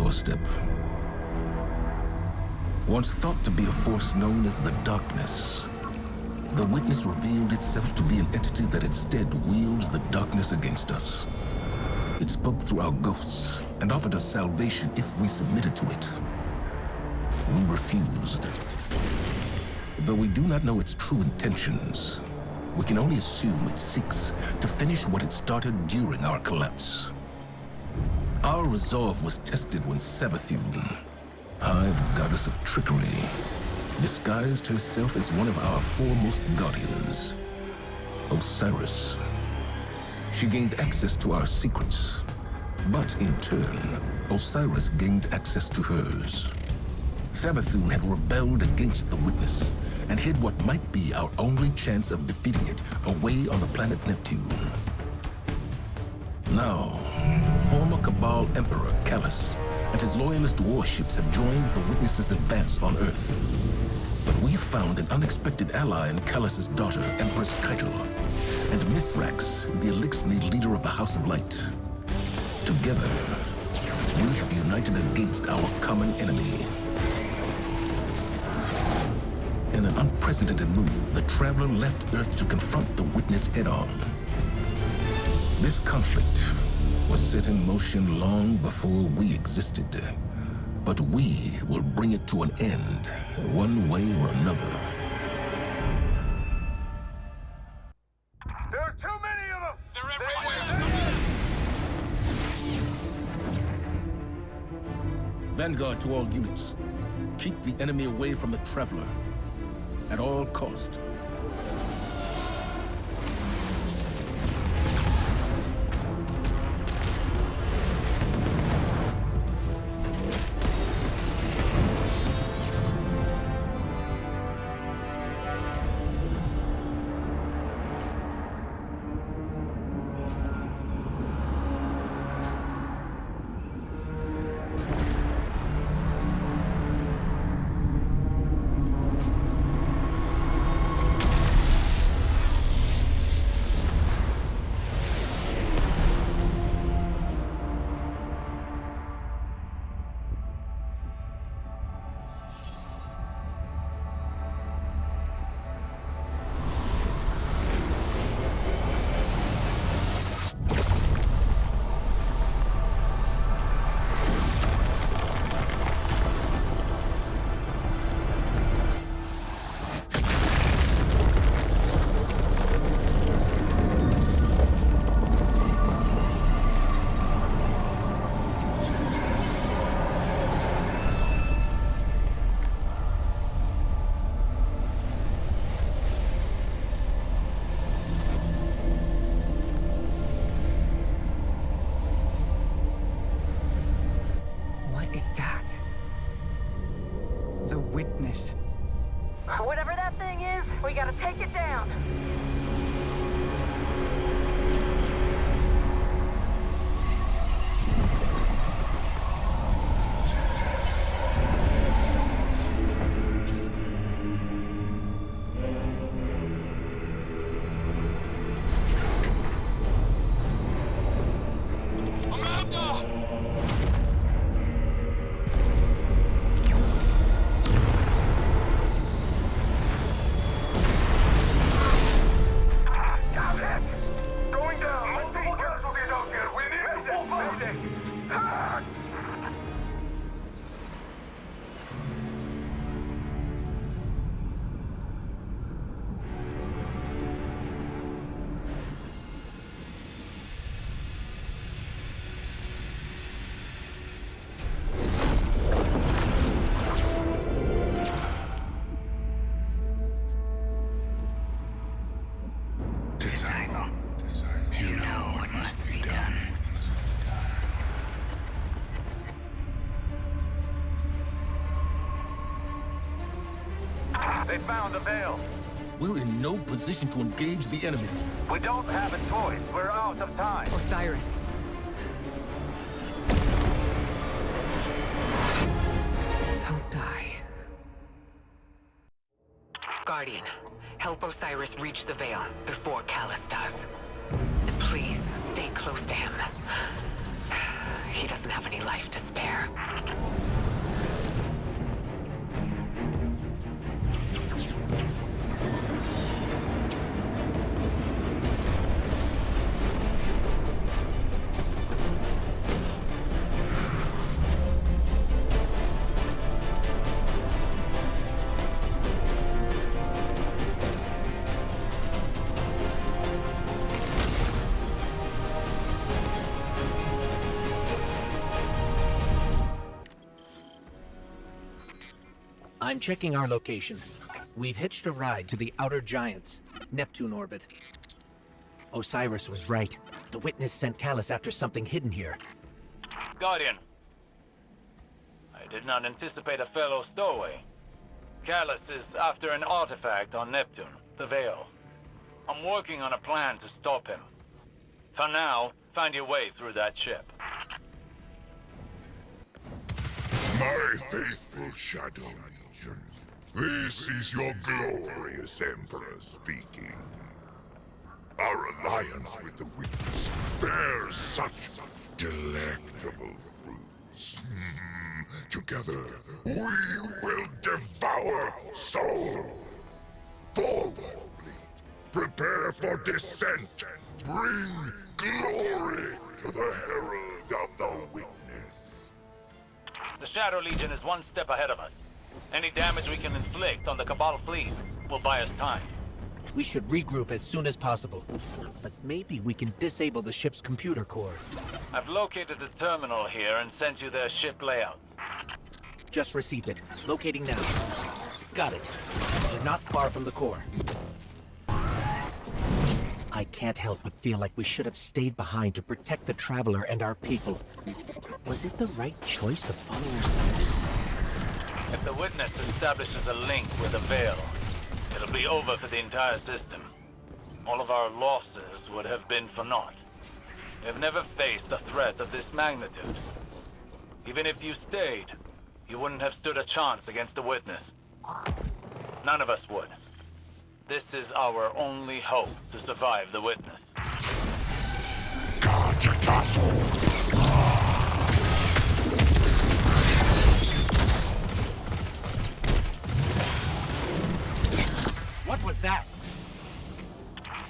doorstep. Once thought to be a force known as the Darkness, the Witness revealed itself to be an entity that instead wields the darkness against us. It spoke through our ghosts and offered us salvation if we submitted to it. We refused. Though we do not know its true intentions, we can only assume it seeks to finish what it started during our collapse. Our resolve was tested when Savathun, Hive Goddess of Trickery, disguised herself as one of our foremost guardians, Osiris. She gained access to our secrets, but in turn, Osiris gained access to hers. Savathun had rebelled against the Witness and hid what might be our only chance of defeating it away on the planet Neptune. Now, former Cabal Emperor Callus and his loyalist warships have joined the Witness's advance on Earth. But we found an unexpected ally in Callus's daughter, Empress Keitel, and Mithrax, the Elixni leader of the House of Light. Together, we have united against our common enemy. In an unprecedented move, the Traveler left Earth to confront the Witness head-on. This conflict was set in motion long before we existed, but we will bring it to an end, one way or another. There are too many of them! They're everywhere! Vanguard to all units. Keep the enemy away from the Traveler, at all cost. Witness. Whatever that thing is, we gotta take it down. They found the veil. We're in no position to engage the enemy. We don't have a choice. We're out of time. Osiris. Don't die. Guardian, help Osiris reach the veil before Callus does. And please, stay close to him. He doesn't have any life to spare. I'm checking our location. We've hitched a ride to the Outer Giants, Neptune orbit. Osiris was right. The Witness sent Callus after something hidden here. Guardian. I did not anticipate a fellow stowaway. Callus is after an artifact on Neptune, the Veil. I'm working on a plan to stop him. For now, find your way through that ship. My faithful Shadow Legion, this is your glorious Emperor speaking. Our alliance with the Witness bears such delectable fruits. Together, we will devour Sol. Forward, fleet. Prepare for descent. Bring glory to the Herald of the Witness. The Shadow Legion is one step ahead of us. Any damage we can inflict on the Cabal fleet will buy us time. We should regroup as soon as possible. But maybe we can disable the ship's computer core. I've located the terminal here and sent you their ship layouts. Just received it. Locating now. Got it. You're not far from the core. I can't help but feel like we should have stayed behind to protect the Traveler and our people. Was it the right choice to follow Osiris? If the Witness establishes a link with the Veil, it'll be over for the entire system. All of our losses would have been for naught. We've never faced a threat of this magnitude. Even if you stayed, you wouldn't have stood a chance against the Witness. None of us would. This is our only hope to survive the Witness. What was that?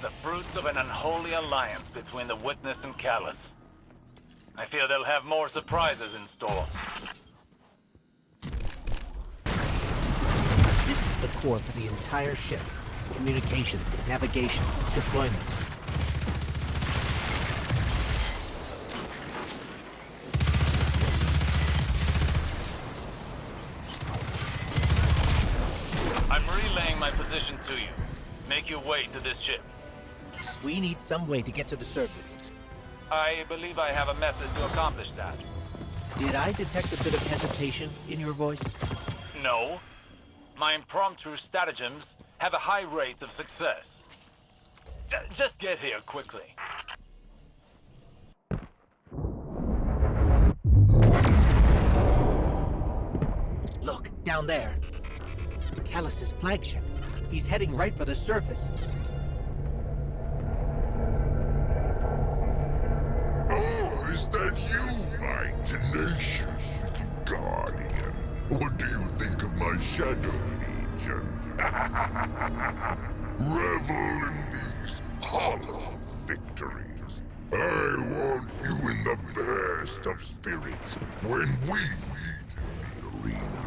The fruits of an unholy alliance between the Witness and Callus. I fear they'll have more surprises in store. This is the core for the entire ship. Communications, navigation, deployment. I'm relaying my position to you. Make your way to this ship. We need some way to get to the surface. I believe I have a method to accomplish that. Did I detect a bit of hesitation in your voice? No. My impromptu stratagems have a high rate of success. Just get here quickly. Look, down there. Callus's flagship. He's heading right for the surface. Oh, is that you, my tenacious little guardian? What do you think of my Shadow Legion? Revel in these hollow victories. I want you in the best of spirits when we meet in the arena.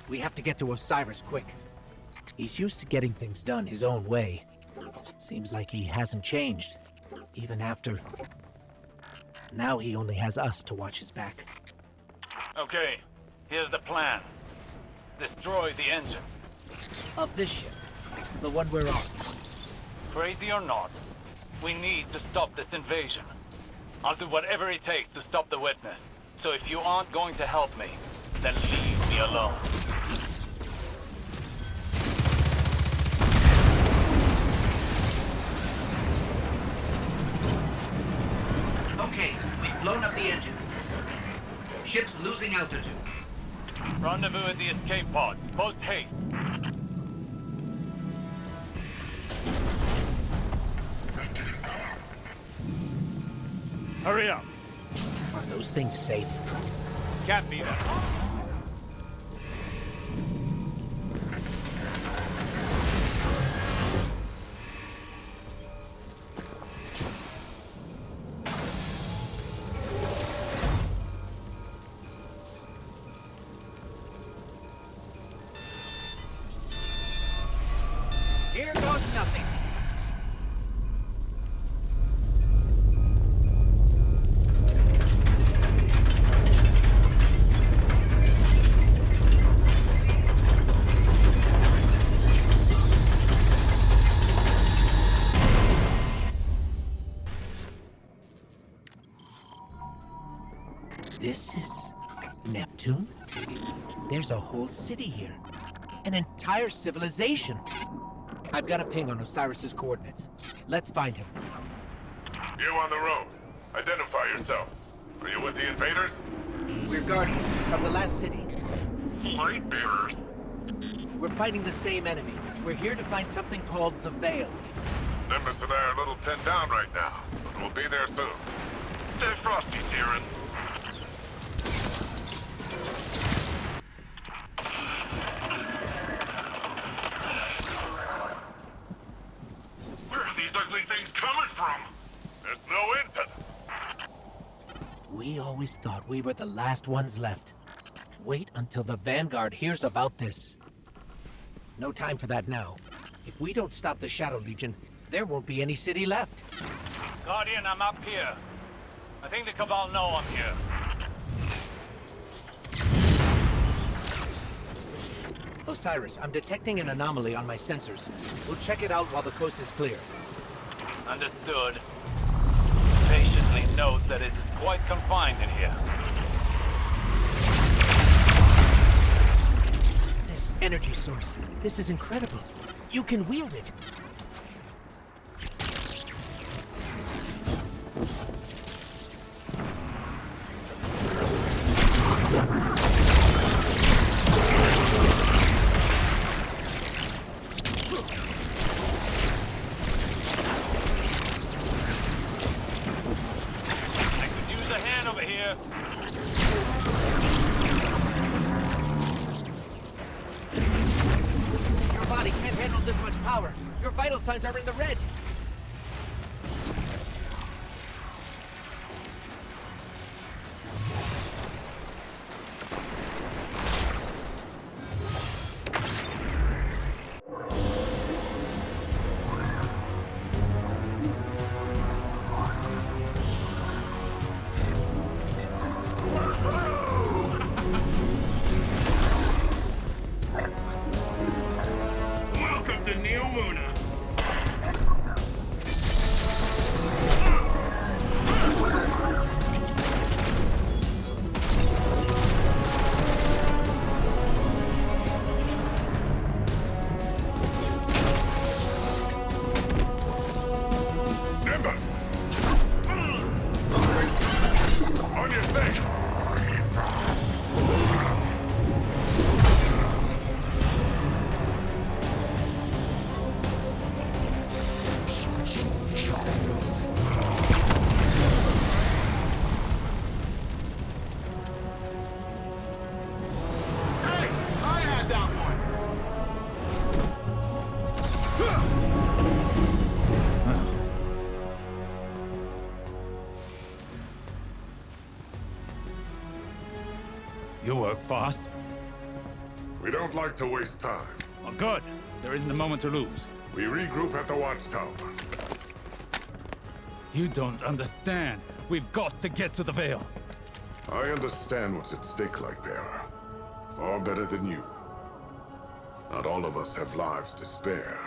We have to get to Osiris quick. He's used to getting things done his own way. Seems like he hasn't changed, even after... Now he only has us to watch his back. Okay, here's the plan. Destroy the engine. Of this ship, the one we're on. Crazy or not, we need to stop this invasion. I'll do whatever it takes to stop the Witness. So if you aren't going to help me, then leave me alone. Okay, we've blown up the engines. Ship's losing altitude. Rendezvous at the escape pods. Post haste. Hurry up. Are those things safe? Can't be that. Here goes nothing. This is Neptune? There's a whole city here. An entire civilization. I've got a ping on Osiris's coordinates. Let's find him. You on the road. Identify yourself. Are you with the invaders? We're Guardians from the last city. Light bearers. We're fighting the same enemy. We're here to find something called the Veil. Nimbus and I are a little pinned down right now, but we'll be there soon. Stay frosty, Tyrion. Where are these ugly things coming from? There's no end to them. We always thought we were the last ones left. Wait until the Vanguard hears about this. No time for that now. If we don't stop the Shadow Legion, there won't be any city left. Guardian, I'm up here. I think the Cabal know I'm here. Osiris, I'm detecting an anomaly on my sensors. We'll check it out while the coast is clear. Understood. Patiently note that it is quite confined in here. This energy source, this is incredible. You can wield it. I could use a hand over here. Your body can't handle this much power. Your vital signs are in the red. Welcome to Neo Muna. Nimbus! On your six! Hey, I had that one! You work fast. We don't like to waste time. Oh, good. There isn't a moment to lose. We regroup at the watchtower. You don't understand. We've got to get to the Veil. I understand what's at stake, Lightbearer. Far better than you. Not all of us have lives to spare.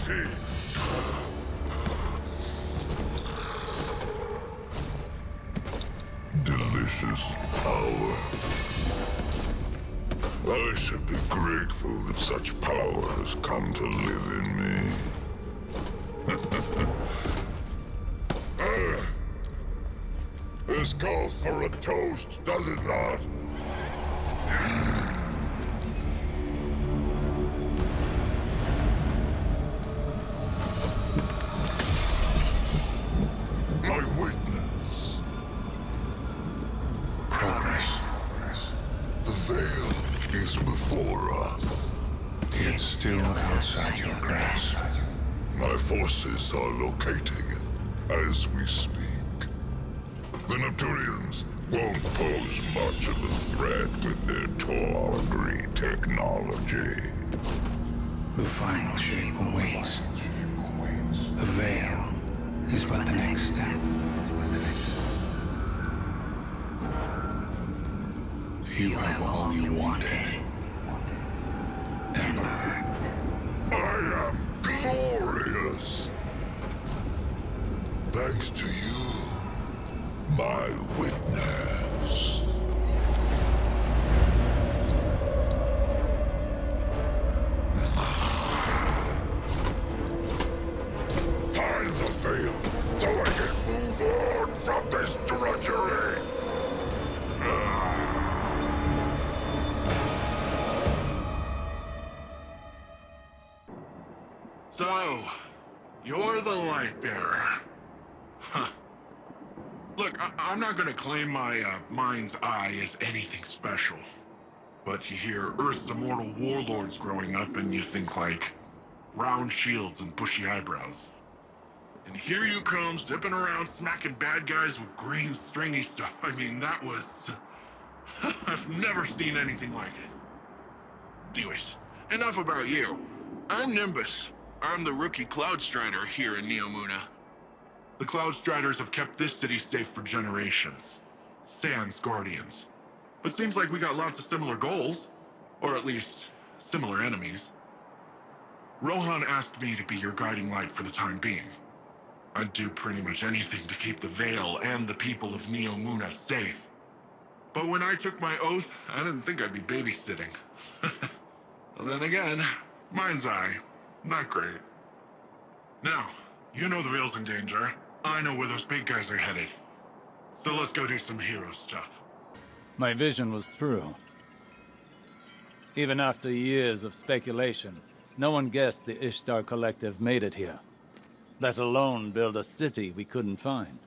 juicy. Delicious power. I should be grateful that such power has come to live in me. This calls for a toast, does it not? My witness. Progress. The veil is before us. It's still outside your grasp. My forces are locating it as we speak. The Neptunians won't pose much of a threat with their tawdry technology. The final shape awaits. The veil is but the next step. You have all you wanted, Emperor. I am glorious! Thanks to you, my witness. Find the veil, so I can move on from this drudgery! So, you're the Lightbearer. Huh. Look, I'm not gonna claim my mind's eye is anything special. But you hear Earth's immortal warlords growing up and you think like round shields and bushy eyebrows. And here you come, zipping around smacking bad guys with green stringy stuff. I mean, that was... I've never seen anything like it. Anyways, enough about you. I'm Nimbus. I'm the rookie Cloud Strider here in Neomuna. The Cloud Striders have kept this city safe for generations. Sans Guardians. But seems like we got lots of similar goals. Or at least, similar enemies. Rohan asked me to be your guiding light for the time being. I'd do pretty much anything to keep the Veil and the people of Neomuna safe. But when I took my oath, I didn't think I'd be babysitting. Well, then again, mind's eye. Not great. Now, you know the Veil's in danger. I know where those big guys are headed. So let's go do some hero stuff. My vision was true. Even after years of speculation, no one guessed the Ishtar Collective made it here. Let alone build a city we couldn't find.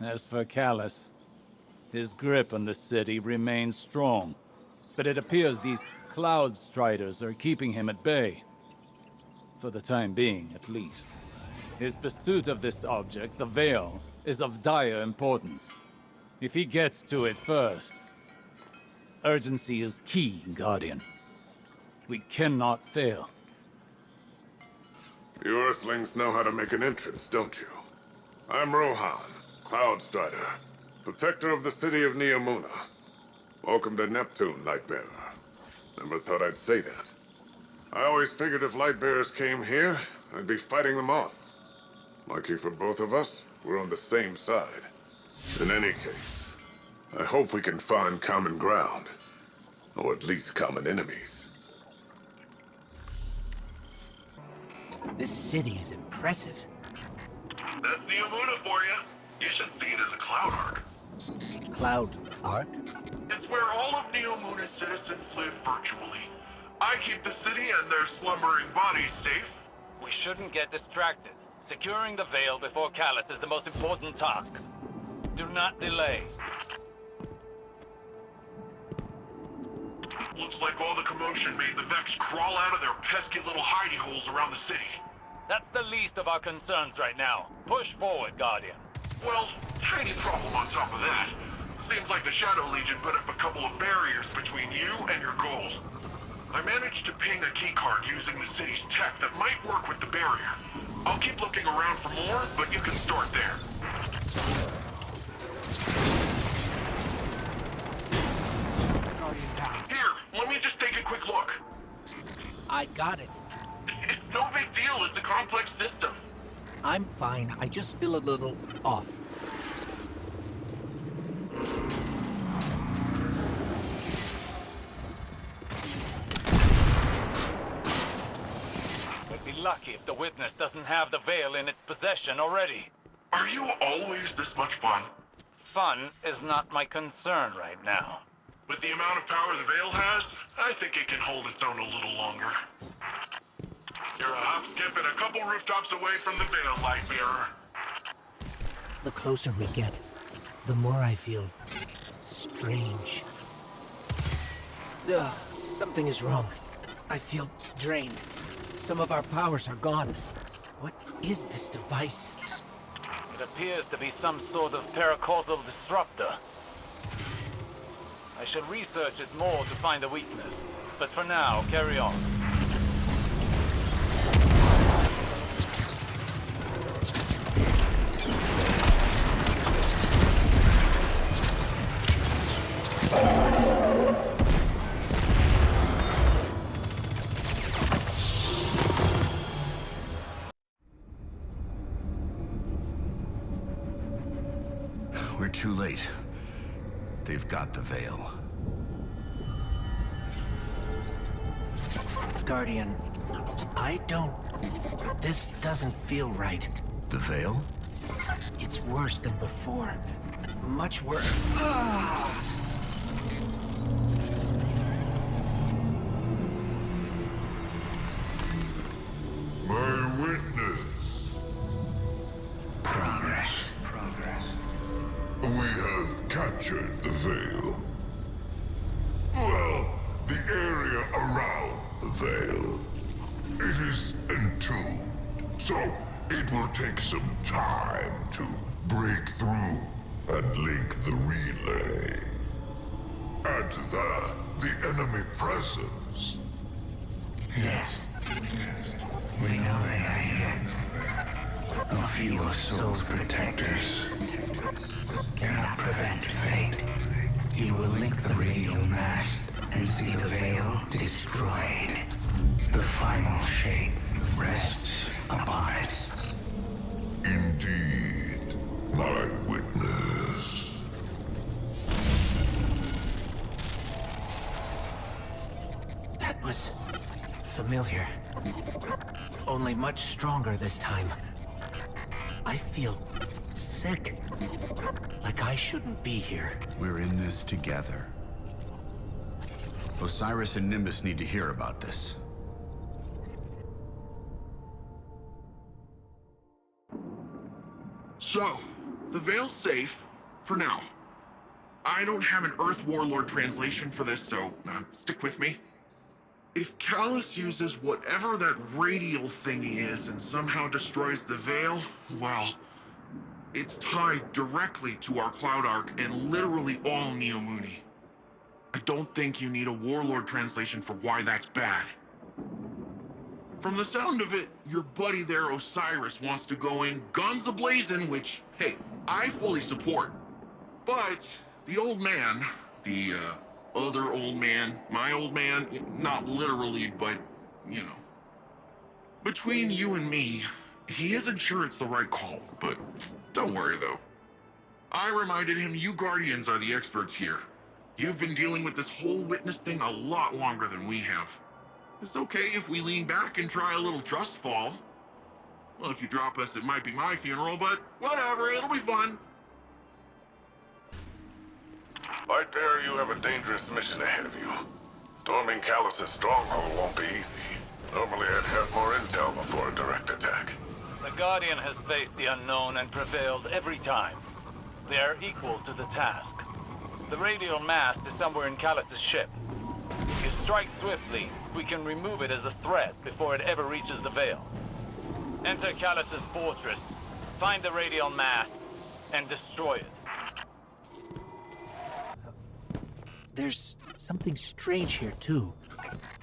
As for Callus, his grip on the city remains strong. But it appears these Cloud Striders are keeping him at bay. For the time being, at least. His pursuit of this object, the Veil, is of dire importance. If he gets to it first, urgency is key, Guardian. We cannot fail. You Earthlings know how to make an entrance, don't you? I'm Rohan, Cloud Strider, protector of the city of Neomuna. Welcome to Neptune, Lightbearer. Never thought I'd say that. I always figured if Lightbearers came here, I'd be fighting them off. Lucky for both of us, we're on the same side. In any case, I hope we can find common ground. Or at least common enemies. This city is impressive. That's Neomuna for you. You should see it in the Cloud Arc. Cloud Arc? It's where all of Neomuna's citizens live virtually. I keep the city and their slumbering bodies safe. We shouldn't get distracted. Securing the Veil before Callus is the most important task. Do not delay. Looks like all the commotion made the Vex crawl out of their pesky little hidey holes around the city. That's the least of our concerns right now. Push forward, Guardian. Well, tiny problem on top of that. Seems like the Shadow Legion put up a couple of barriers between you and your goal. I managed to ping a keycard using the city's tech that might work with the barrier. I'll keep looking around for more, but you can start there. Guardian down. Here, let me just take a quick look. I got it. It's no big deal, it's a common complex system. I'm fine. I just feel a little off. We'd be lucky if the Witness doesn't have the Veil in its possession already. Are you always this much fun? Fun is not my concern right now. With the amount of power the Veil has, I think it can hold its own a little longer. You're a hop, skip, and a couple rooftops away from the Veil, Lightbearer. The closer we get, the more I feel strange. Something is wrong. I feel drained. Some of our powers are gone. What is this device? It appears to be some sort of paracausal disruptor. I should research it more to find the weakness, but for now, carry on. We're too late. They've got the Veil. Guardian, I don't... This doesn't feel right. The Veil? It's worse than before. Much worse. My witness. Progress. We have captured the Veil. Well, the area around the Veil. It is entombed, so it will take some time to break through and link the relay. Add to that the enemy presence. Yes. We know they are here. A few of Soul's protectors cannot prevent fate. You will link the radial mast and see the Veil destroyed. The final shape rests upon it. Indeed, my witness. That was familiar. Only much stronger this time. I feel sick. Like I shouldn't be here. We're in this together. Osiris and Nimbus need to hear about this. So, the Veil's safe, for now. I don't have an Earth Warlord translation for this, so stick with me. If Callus uses whatever that radial thingy is and somehow destroys the Veil, well, it's tied directly to our Cloud Arc and literally all Neomuni. I don't think you need a Warlord translation for why that's bad. From the sound of it, your buddy there, Osiris, wants to go in guns a-blazing, which, hey, I fully support. But the old man, the other old man, my old man, not literally, but, you know. Between you and me, he isn't sure it's the right call, but don't worry though. I reminded him you Guardians are the experts here. You've been dealing with this whole witness thing a lot longer than we have. It's okay if we lean back and try a little trust fall. Well, if you drop us, it might be my funeral, but whatever, it'll be fun. Lightbearer, you have a dangerous mission ahead of you. Storming Callus's stronghold won't be easy. Normally I'd have more intel before a direct attack. The Guardian has faced the unknown and prevailed every time. They are equal to the task. The radial mast is somewhere in Callus's ship. If you strike swiftly, we can remove it as a threat before it ever reaches the Veil. Enter Callus's fortress, find the radial mast, and destroy it. There's something strange here, too.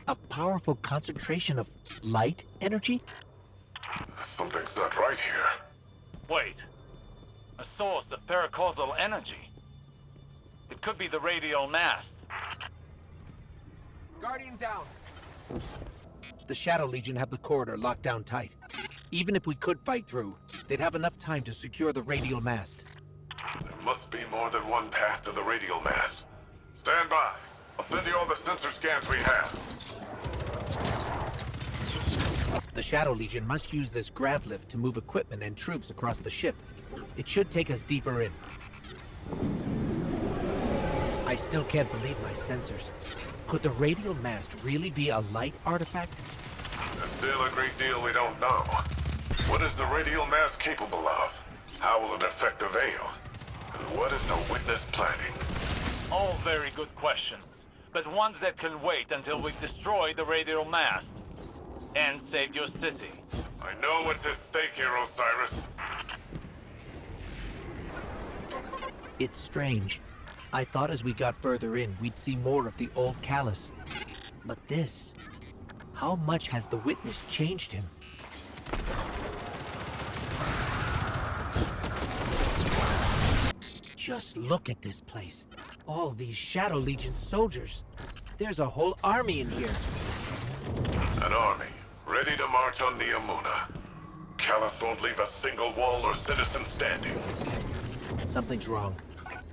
A powerful concentration of light energy? Something's not right here. Wait. A source of paracausal energy. It could be the radial mast. Guardian down. The Shadow Legion have the corridor locked down tight. Even if we could fight through, they'd have enough time to secure the radial mast. There must be more than one path to the radial mast. Stand by. I'll send you all the sensor scans we have. The Shadow Legion must use this grav lift to move equipment and troops across the ship. It should take us deeper in. I still can't believe my sensors. Could the radial mast really be a light artifact? There's still a great deal we don't know. What is the radial mast capable of? How will it affect the Veil? And what is the Witness planning? All very good questions, but ones that can wait until we've destroyed the radial mast and saved your city. I know what's at stake here, Osiris. It's strange. I thought as we got further in, we'd see more of the old Callus. But this... How much has the Witness changed him? Just look at this place. All these Shadow Legion soldiers. There's a whole army in here. An army, ready to march on Neomuna. Callus won't leave a single wall or citizen standing. Something's wrong.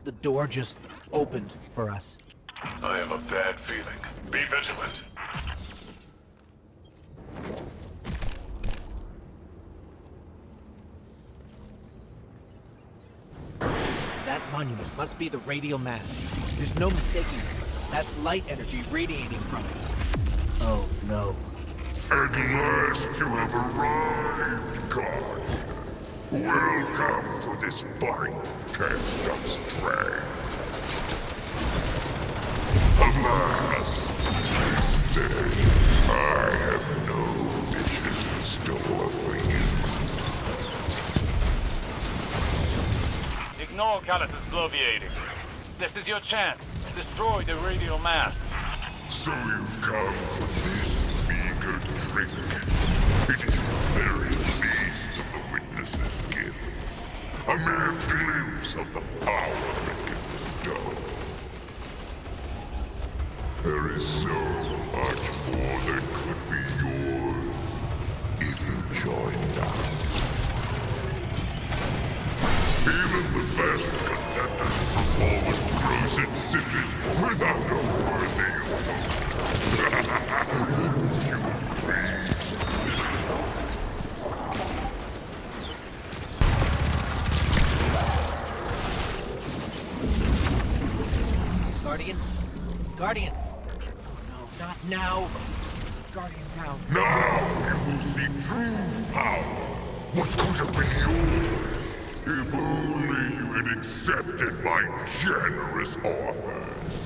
The door just opened for us. I have a bad feeling. Be vigilant. That monument must be the radial mast. There's no mistaking it. That's light energy radiating from it. Oh, no. At last you have arrived, God. Welcome to this final test of strength. Alas, this day I have no bitches in store for you. Ignore Callus's bloviating. This is your chance. Destroy the radial mast. So you come for this meager trick. It is the very least of the Witness's gift. A mere glimpse of the power it can bestow. There is so much more that could be yours if you joined us. Even the best contenders' performance grows insipid without a worthy opponent. Wouldn't you agree? Guardian? Guardian! No, not now! Guardian down. Now you will see true power. What could have been yours if only you had accepted my generous offers.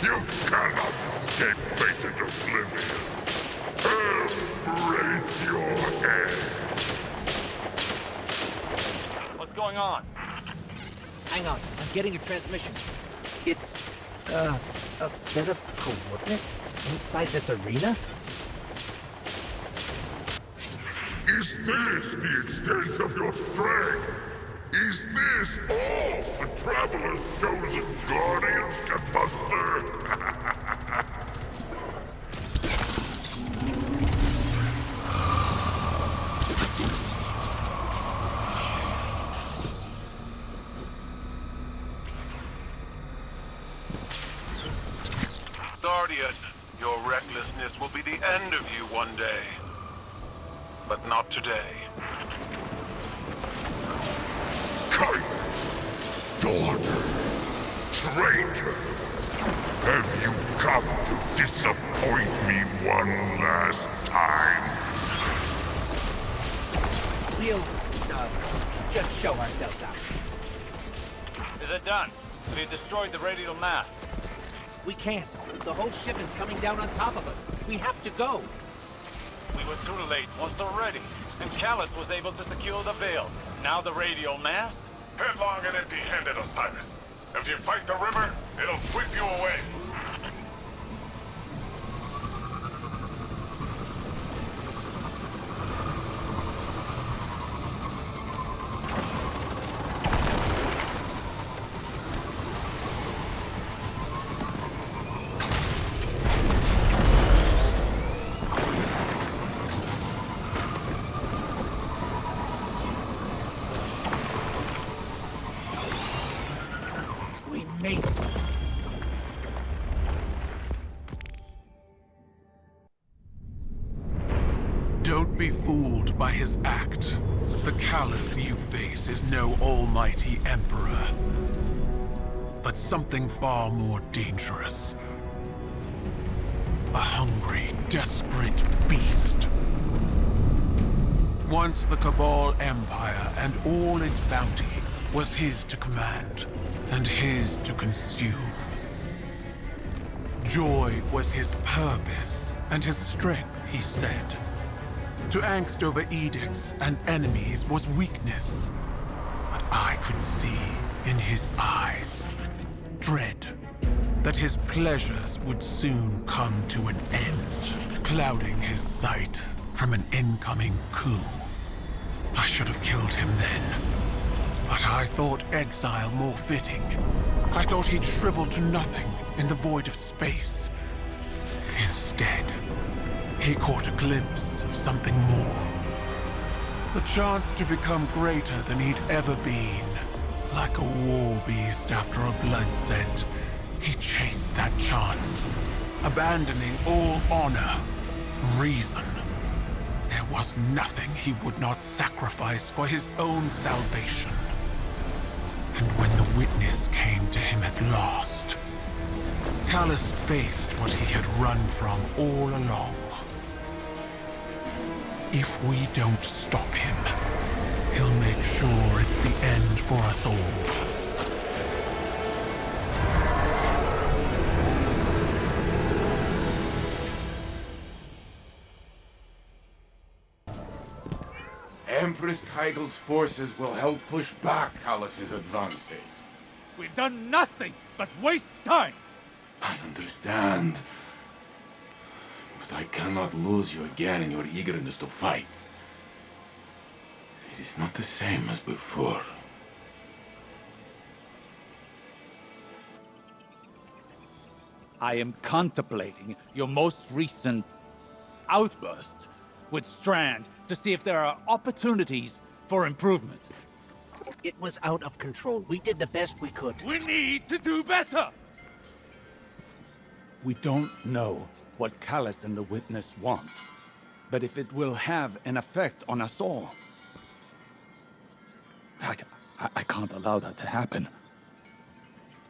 You cannot escape fate and oblivion. Embrace your head. What's going on? Hang on, I'm getting a transmission. It's, a set of coordinates inside this arena? Is this the extent of your strength? Is this all the Traveler's chosen Guardians can muster? Guardian, your recklessness will be the end of you one day. But not today. Kite! Daughter! Traitor! Have you come to disappoint me one last time? We'll, just show ourselves out. Is it done? Have you destroyed the radial mast? We can't. The whole ship is coming down on top of us. We have to go. We were too late once already, and Callus was able to secure the Veil. Now the radial mast? Headlong and empty-handed, Osiris. If you fight the river, it'll sweep you away. Don't be fooled by his act. The callous you face is no almighty emperor, but something far more dangerous. A hungry, desperate beast. Once the Cabal Empire and all its bounty was his to command, and his to consume. Joy was his purpose, and his strength, he said. To angst over edicts and enemies was weakness. But I could see in his eyes dread that his pleasures would soon come to an end, clouding his sight from an incoming coup. I should have killed him then, but I thought exile more fitting. I thought he'd shrivel to nothing in the void of space. Instead, he caught a glimpse of something more. The chance to become greater than he'd ever been. Like a war beast after a blood scent, he chased that chance, abandoning all honor, reason. There was nothing he would not sacrifice for his own salvation. And when the witness came to him at last, Callus faced what he had run from all along. If we don't stop him, he'll make sure it's the end for us all. Empress Kaigel's forces will help push back Callus's advances. We've done nothing but waste time! I understand. But I cannot lose you again in your eagerness to fight. It is not the same as before. I am contemplating your most recent outburst with Strand to see if there are opportunities for improvement. It was out of control. We did the best we could. We need to do better! We don't know what Callus and the Witness want, but if it will have an effect on us all, I can't allow that to happen.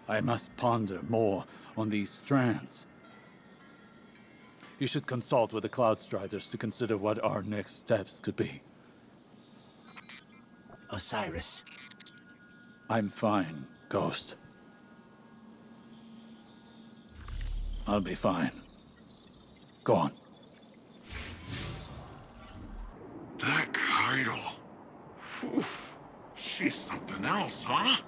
I must ponder more on these strands. You should consult with the Cloud Striders to consider what our next steps could be. Osiris. I'm fine, Ghost. I'll be fine. Go on. That Kaido. Oof. She's something else, huh?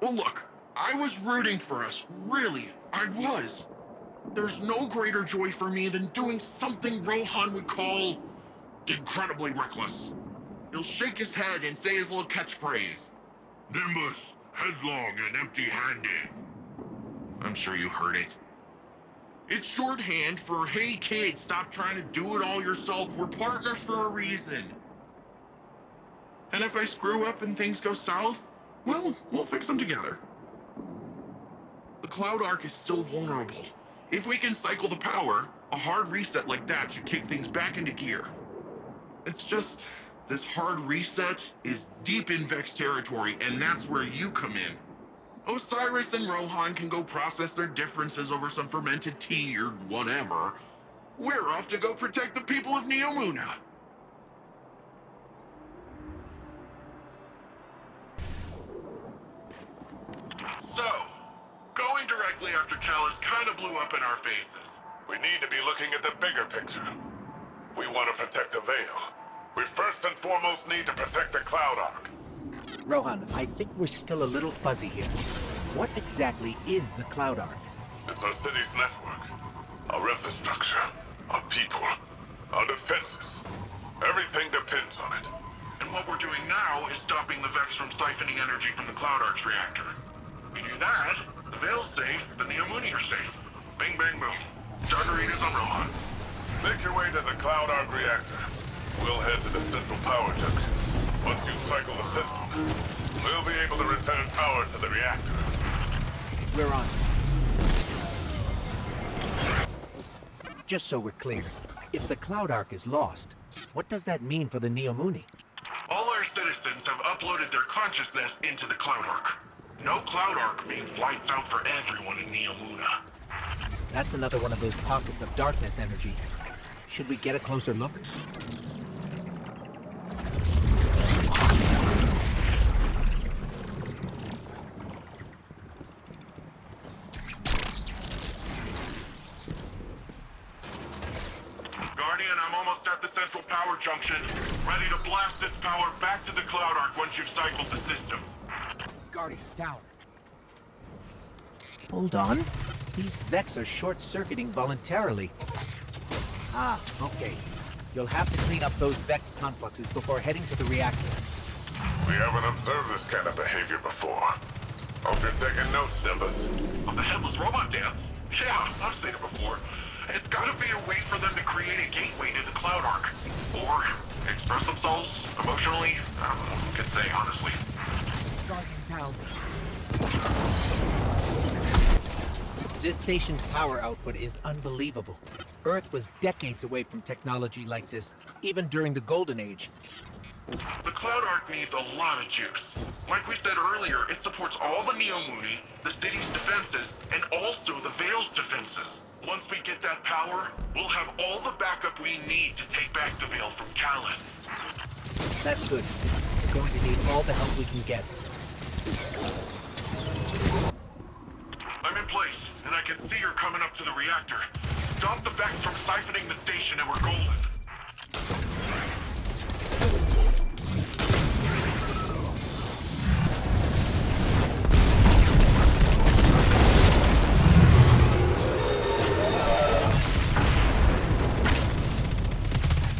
Well, look, I was rooting for us. Really, I was. There's no greater joy for me than doing something Rohan would call incredibly reckless. He'll shake his head and say his little catchphrase. Nimbus, headlong and empty-handed. I'm sure you heard it. It's shorthand for, hey kid, stop trying to do it all yourself. We're partners for a reason. And if I screw up and things go south, well, we'll fix them together. The Cloud Arc is still vulnerable. If we can cycle the power, a hard reset like that should kick things back into gear. It's just, this hard reset is deep in Vex territory, and that's where you come in. Osiris and Rohan can go process their differences over some fermented tea or whatever. We're off to go protect the people of Neomuna. So, going directly after Callus kind of blew up in our faces. We need to be looking at the bigger picture. We want to protect the Veil. We first and foremost need to protect the Cloud Arc. Rohan, I think we're still a little fuzzy here. What exactly is the Cloud Arc? It's our city's network, our infrastructure, our people, our defenses. Everything depends on it. And what we're doing now is stopping the Vex from siphoning energy from the Cloud Arc's reactor. We do that, the Veil's safe, the Neomuni are safe. Bing, bang, boom. Start arenas on Rohan. Make your way to the Cloud Arc reactor. We'll head to the central power junction. Once you cycle the system, we'll be able to return power to the reactor. We're on. Just so we're clear, If the Cloud Ark is lost, what does that mean for the Neomuni? All our citizens have uploaded their consciousness into the Cloud Ark. No Cloud Ark means lights out for everyone in Neomuna. That's another one of those pockets of darkness energy. Should we get a closer look? Guardian, I'm almost at the central power junction. Ready to blast this power back to the Cloud Ark once you've cycled the system. Guardian, down. Hold on. These Vex are short-circuiting voluntarily. Ah, okay. You'll have to clean up those Vex confluxes before heading to the reactor. We haven't observed this kind of behavior before. Hope you're taking notes, Nimbus. On the headless robot dance? Yeah, I've seen it before. It's gotta be a way for them to create a gateway to the Cloud Ark. Or express themselves emotionally. I don't know who can say, honestly. Guardian down. This station's power output is unbelievable. Earth was decades away from technology like this, even during the Golden Age. The Cloud Ark needs a lot of juice. Like we said earlier, it supports all the Neomuni, the city's defenses, and also the Veil's defenses. Once we get that power, we'll have all the backup we need to take back the Veil from Callan. That's good. We're going to need all the help we can get. I'm in place, and I can see you're coming up to the reactor. Stop the Vex from siphoning the station and we're golden.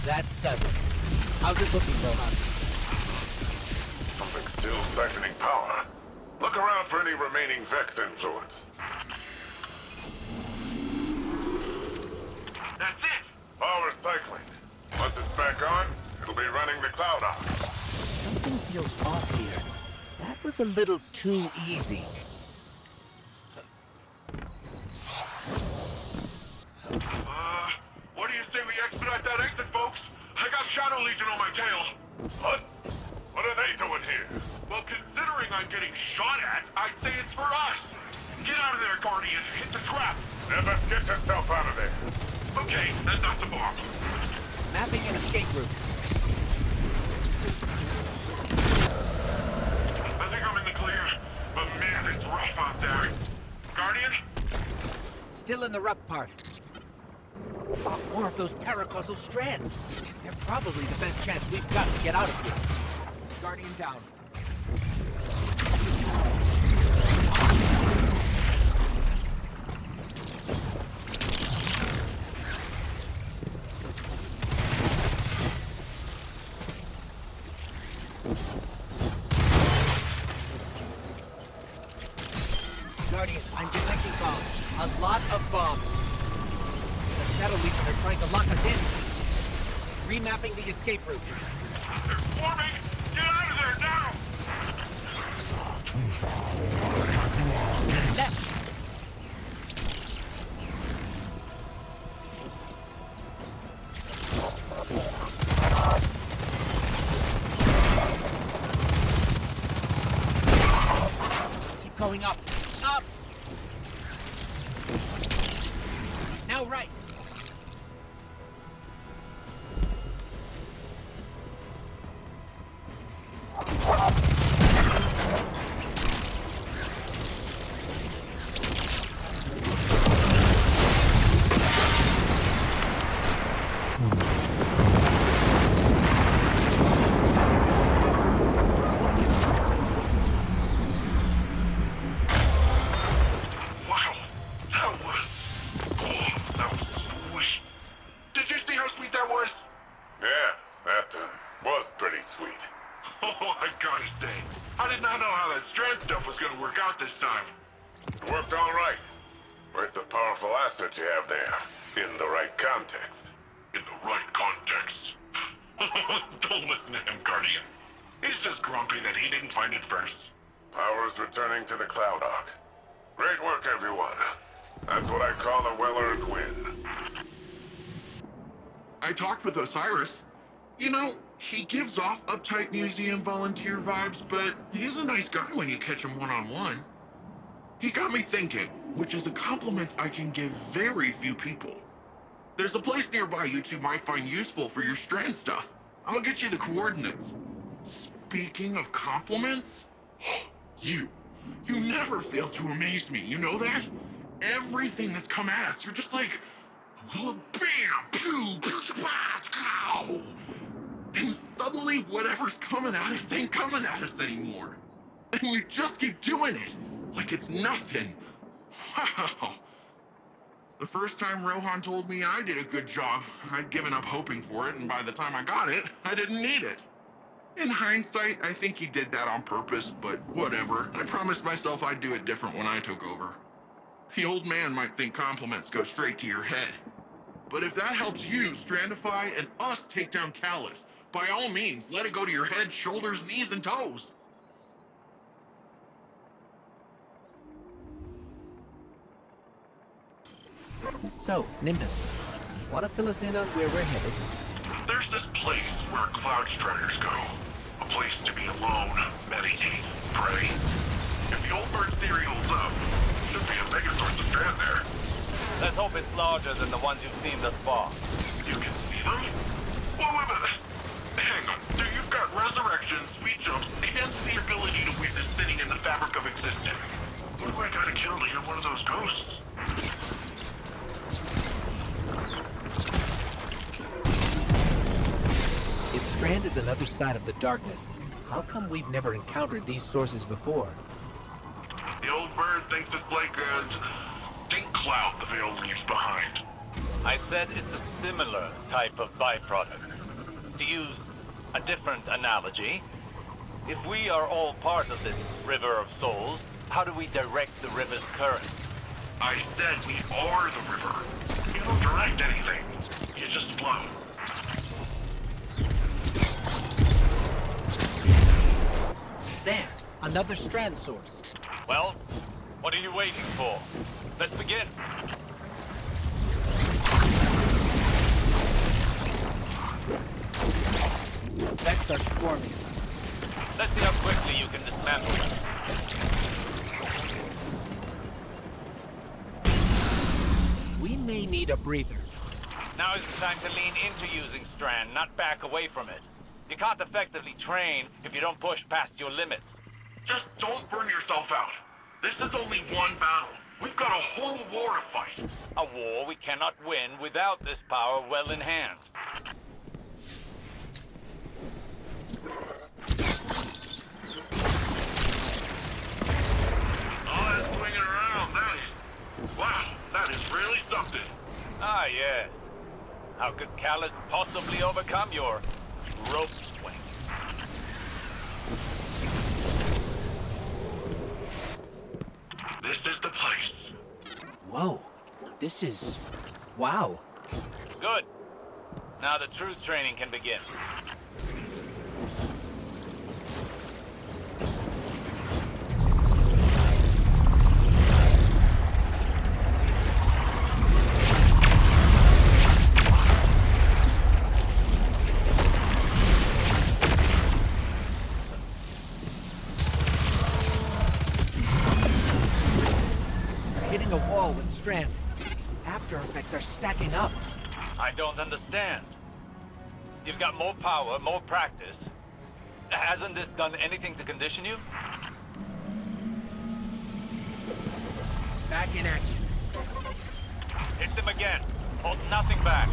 That does it. How's it looking, Rohan? Something still siphoning power. Look around for any remaining Vex influence. That's it! Power cycling. Once it's back on, it'll be running the Cloud Ark. Something feels off here. That was a little too easy. What do you say we expedite that exit, folks? I got Shadow Legion on my tail. What? What are they doing here? Well, considering I'm getting shot at, I'd say it's for us. Get out of there, Guardian. It's a trap. Never get yourself out of there. Okay, then that's a bomb. Mapping an escape route. I think I'm in the clear, but man, it's rough out there. Guardian? Still in the rough part. Oh, more of those paracausal strands. They're probably the best chance we've got to get out of here. Guardian down. Guardian, I'm detecting bombs. A lot of bombs. The Shadow Legion are trying to lock us in. Remapping the escape route. They're forming! Get out of there now! Left. Keep going up. Up! Now right. You have there, in the right context. In the right context. Don't listen to him, Guardian. He's just grumpy that he didn't find it first. Power's returning to the Cloud Ark. Great work, everyone. That's what I call a well-earned win. I talked with Osiris. You know, he gives off uptight museum volunteer vibes, but he's a nice guy when you catch him one-on-one. He got me thinking, which is a compliment I can give very few people. There's a place nearby you two might find useful for your strand stuff. I'll get you the coordinates. Speaking of compliments, you never fail to amaze me, you know that? Everything that's come at us, you're just like, bam, pew, pew, pow. And suddenly whatever's coming at us ain't coming at us anymore. And we just keep doing it, like it's nothing. Wow. The first time Rohan told me I did a good job, I'd given up hoping for it, and by the time I got it, I didn't need it. In hindsight, I think he did that on purpose, but whatever. I promised myself I'd do it different when I took over. The old man might think compliments go straight to your head. But if that helps you strandify and us take down Callus, by all means, let it go to your head, shoulders, knees, and toes. So, Nimbus, wanna fill us in on where we're headed? There's this place where Cloud Striders go. A place to be alone, meditate, pray. If the old bird theory holds up, should be a mega source of strand there. Let's hope it's larger than the ones you've seen thus far. You can see them? Wait a minute. Hang on. So you've got resurrection, speed jumps, and the ability to witness thinning in the fabric of existence. What do I gotta kill to hear one of those ghosts? If Strand is another side of the darkness, how come we've never encountered these sources before? The old bird thinks it's like a stink cloud the veil leaves behind. I said it's a similar type of byproduct. To use a different analogy, if we are all part of this river of souls, how do we direct the river's current? I said we are the river. You don't direct anything. You just flow. There, another Strand source. Well, what are you waiting for? Let's begin. Vex are swarming. Let's see how quickly you can dismantle them. We may need a breather. Now is the time to lean into using Strand, not back away from it. You can't effectively train if you don't push past your limits. Just don't burn yourself out. This is only one battle. We've got a whole war to fight. A war we cannot win without this power well in hand. All that swinging around, wow, that is really something. Ah, yes. How could Callus possibly overcome your rope swing? This is the place. Whoa, this is... wow. Good. Now the true training can begin. Hitting a wall with Strand. After effects are stacking up. I don't understand. You've got more power, more practice. Hasn't this done anything to condition you? Back in action. Hit them again. Hold nothing back.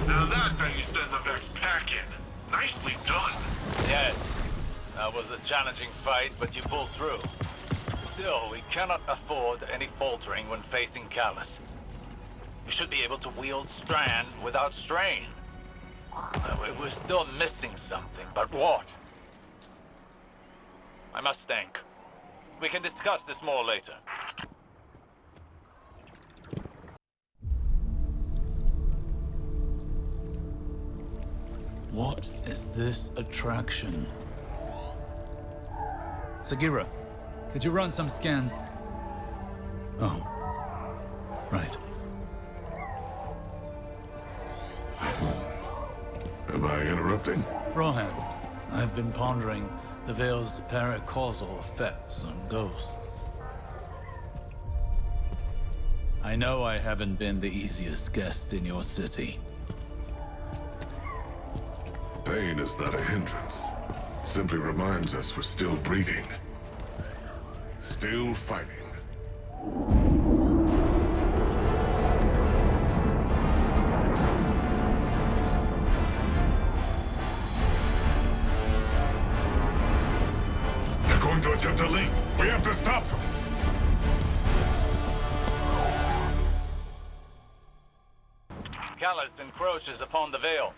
Now that's how you send the Vex packing. Nicely done. Yes. That was a challenging fight, but you pulled through. Still, we cannot afford any faltering when facing Callus. We should be able to wield Strand without strain. We're still missing something, but what? I must think. We can discuss this more later. What is this attraction? Sagira, could you run some scans? Oh. Right. Am I interrupting? Rohan, I've been pondering the Veil's paracausal effects on ghosts. I know I haven't been the easiest guest in your city. Pain is not a hindrance. It simply reminds us we're still breathing. Still fighting. They're going to attempt a leap. We have to stop them. Callus encroaches upon the Veil.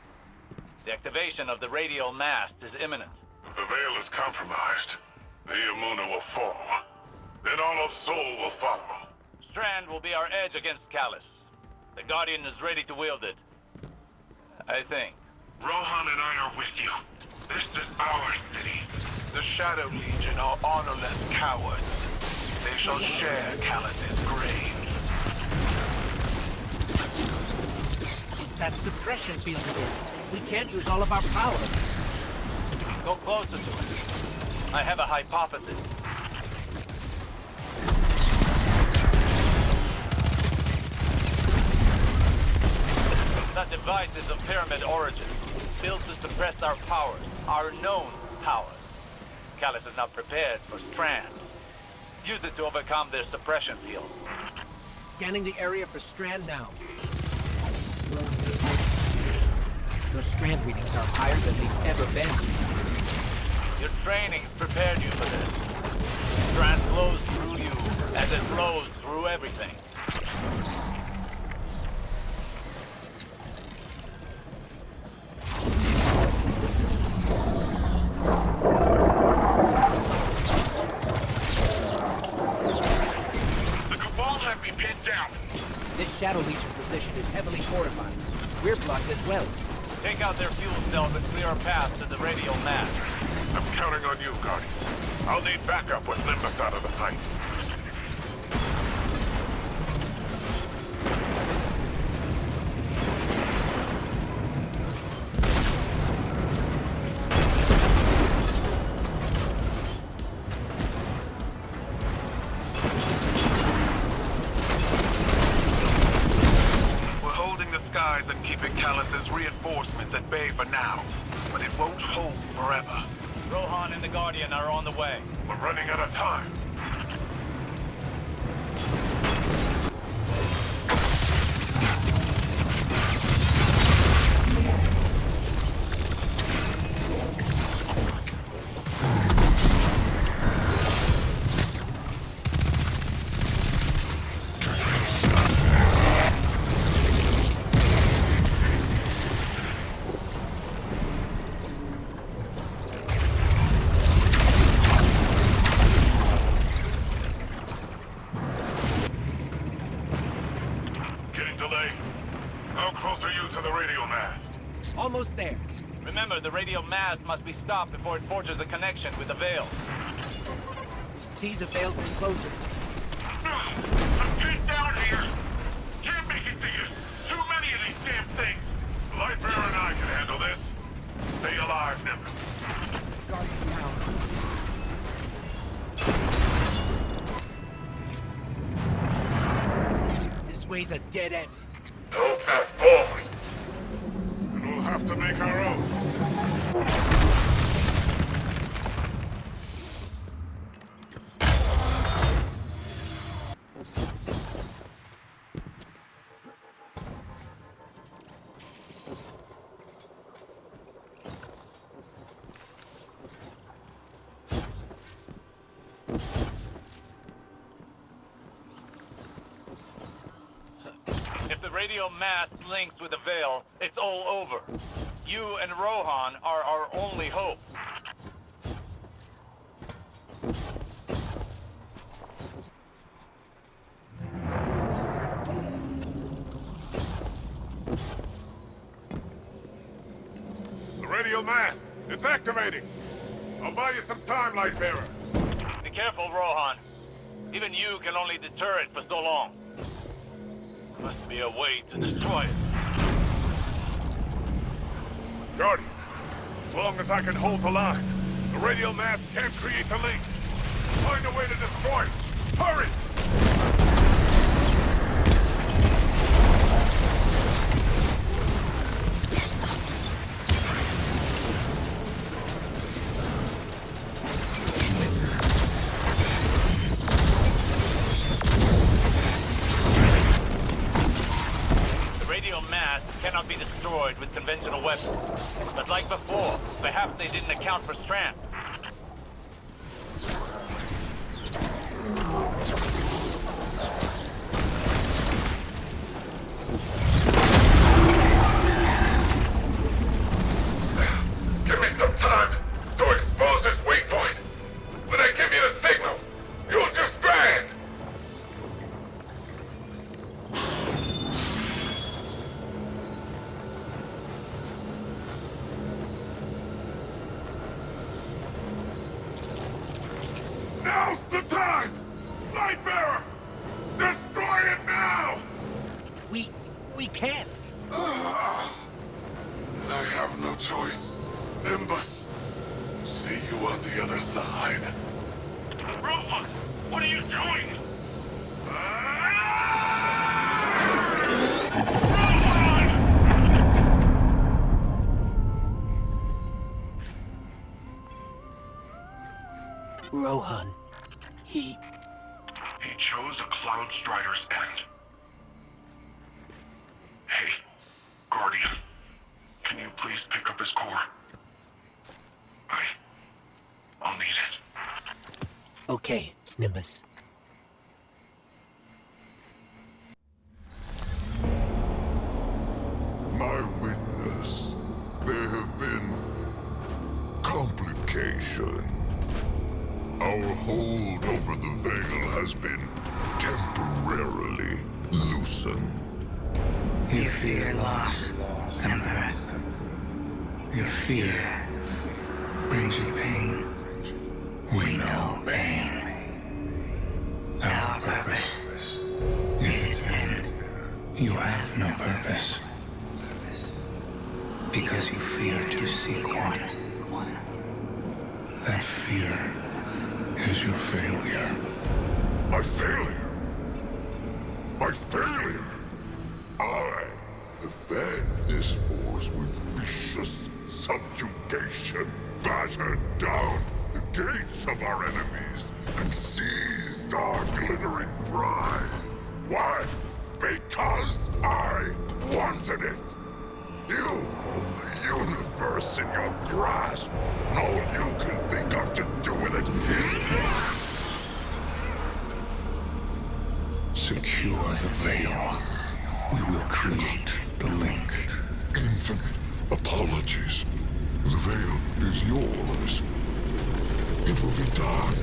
The activation of the radial mast is imminent. If the Veil is compromised, Neomuna will fall. Then all of Sol will follow. Strand will be our edge against Callus. The Guardian is ready to wield it. I think. Rohan and I are with you. This is our city. The Shadow Legion are honorless cowards. They shall share Callus's grave. That suppression field again. We can't use all of our power. Go closer to it. I have a hypothesis. That device is of pyramid origin, built to suppress our powers, our known powers. Callus is not prepared for Strand. Use it to overcome their suppression field. Scanning the area for Strand now. Your Strand readings are higher than they've ever been. Your training's prepared you for this. Strand flows through you as it flows through everything. The Cabal have me pinned down. This Shadow Legion position is heavily fortified. We're blocked as well. Take out their fuel cells and clear a path to the radial mast. I'm counting on you, Guardian. I'll need backup with Nimbus out of the fight. We're holding the skies and keeping Callus's reinforcements at bay for now. But it won't hold forever. Rohan and the Guardian are on the way. We're running out of time. How close are you to the radial mast? Almost there. Remember, the radial mast must be stopped before it forges a connection with the Veil. We see the Veil's enclosure. I'm pinned down here. Can't make it to you. Too many of these damn things. Lightbearer and I can handle this. Stay alive, Nimbus. Guardian down. This way's a dead end. No path forward. And we'll have to make our own. If the radial mast links with the Veil, it's all over. You and Rohan are our only hope. The radial mast! It's activating! I'll buy you some time, Lightbearer. Be careful, Rohan. Even you can only deter it for so long. Must be a way to destroy it. Guardian, as long as I can hold the line, the radial mast can't create the link. Find a way to destroy it. Hurry! The radial mast cannot be destroyed with conventional weapons. But like before, perhaps they didn't account for Strand. Give me some time to expose its weak point. When I give you the signal, use your strand! Now's the time! Lightbearer! Destroy it now! We can't. Then I have no choice. Nimbus, see you on the other side. Rohan, what are you doing? Rohan. He chose a Cloud Strider's end. Hey, Guardian, can you please pick up his core? I'll need it. Okay, Nimbus. My witness, there have been complication. Our hold over the veil has been temporarily loosened. You fear loss, Emperor. Your fear brings you pain. We know pain. Our purpose is its end. You have no purpose. Because you fear to seek one. That fear is your failure. My failure? My failure? I have fed this force with vicious subjugation, battered down the gates of our enemies, and seized our glittering prize. Why? Because I wanted it. You hold the universe in your grasp, and all you can think of to do with it is... Secure the veil. We will create the link. Infinite apologies. The veil is yours. It will be done.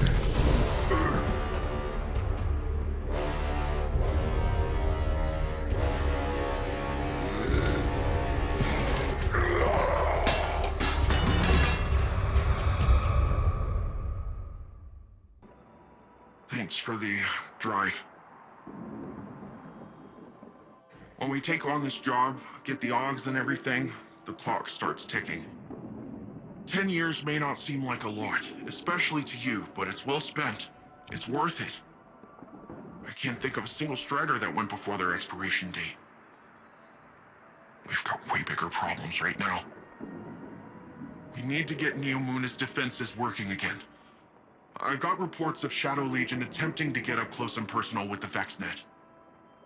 Thanks for the drive. When we take on this job, get the Augs and everything, the clock starts ticking. 10 years may not seem like a lot, especially to you, but it's well spent. It's worth it. I can't think of a single Strider that went before their expiration date. We've got way bigger problems right now. We need to get Neomuna's defenses working again. I got reports of Shadow Legion attempting to get up close and personal with the VexNet.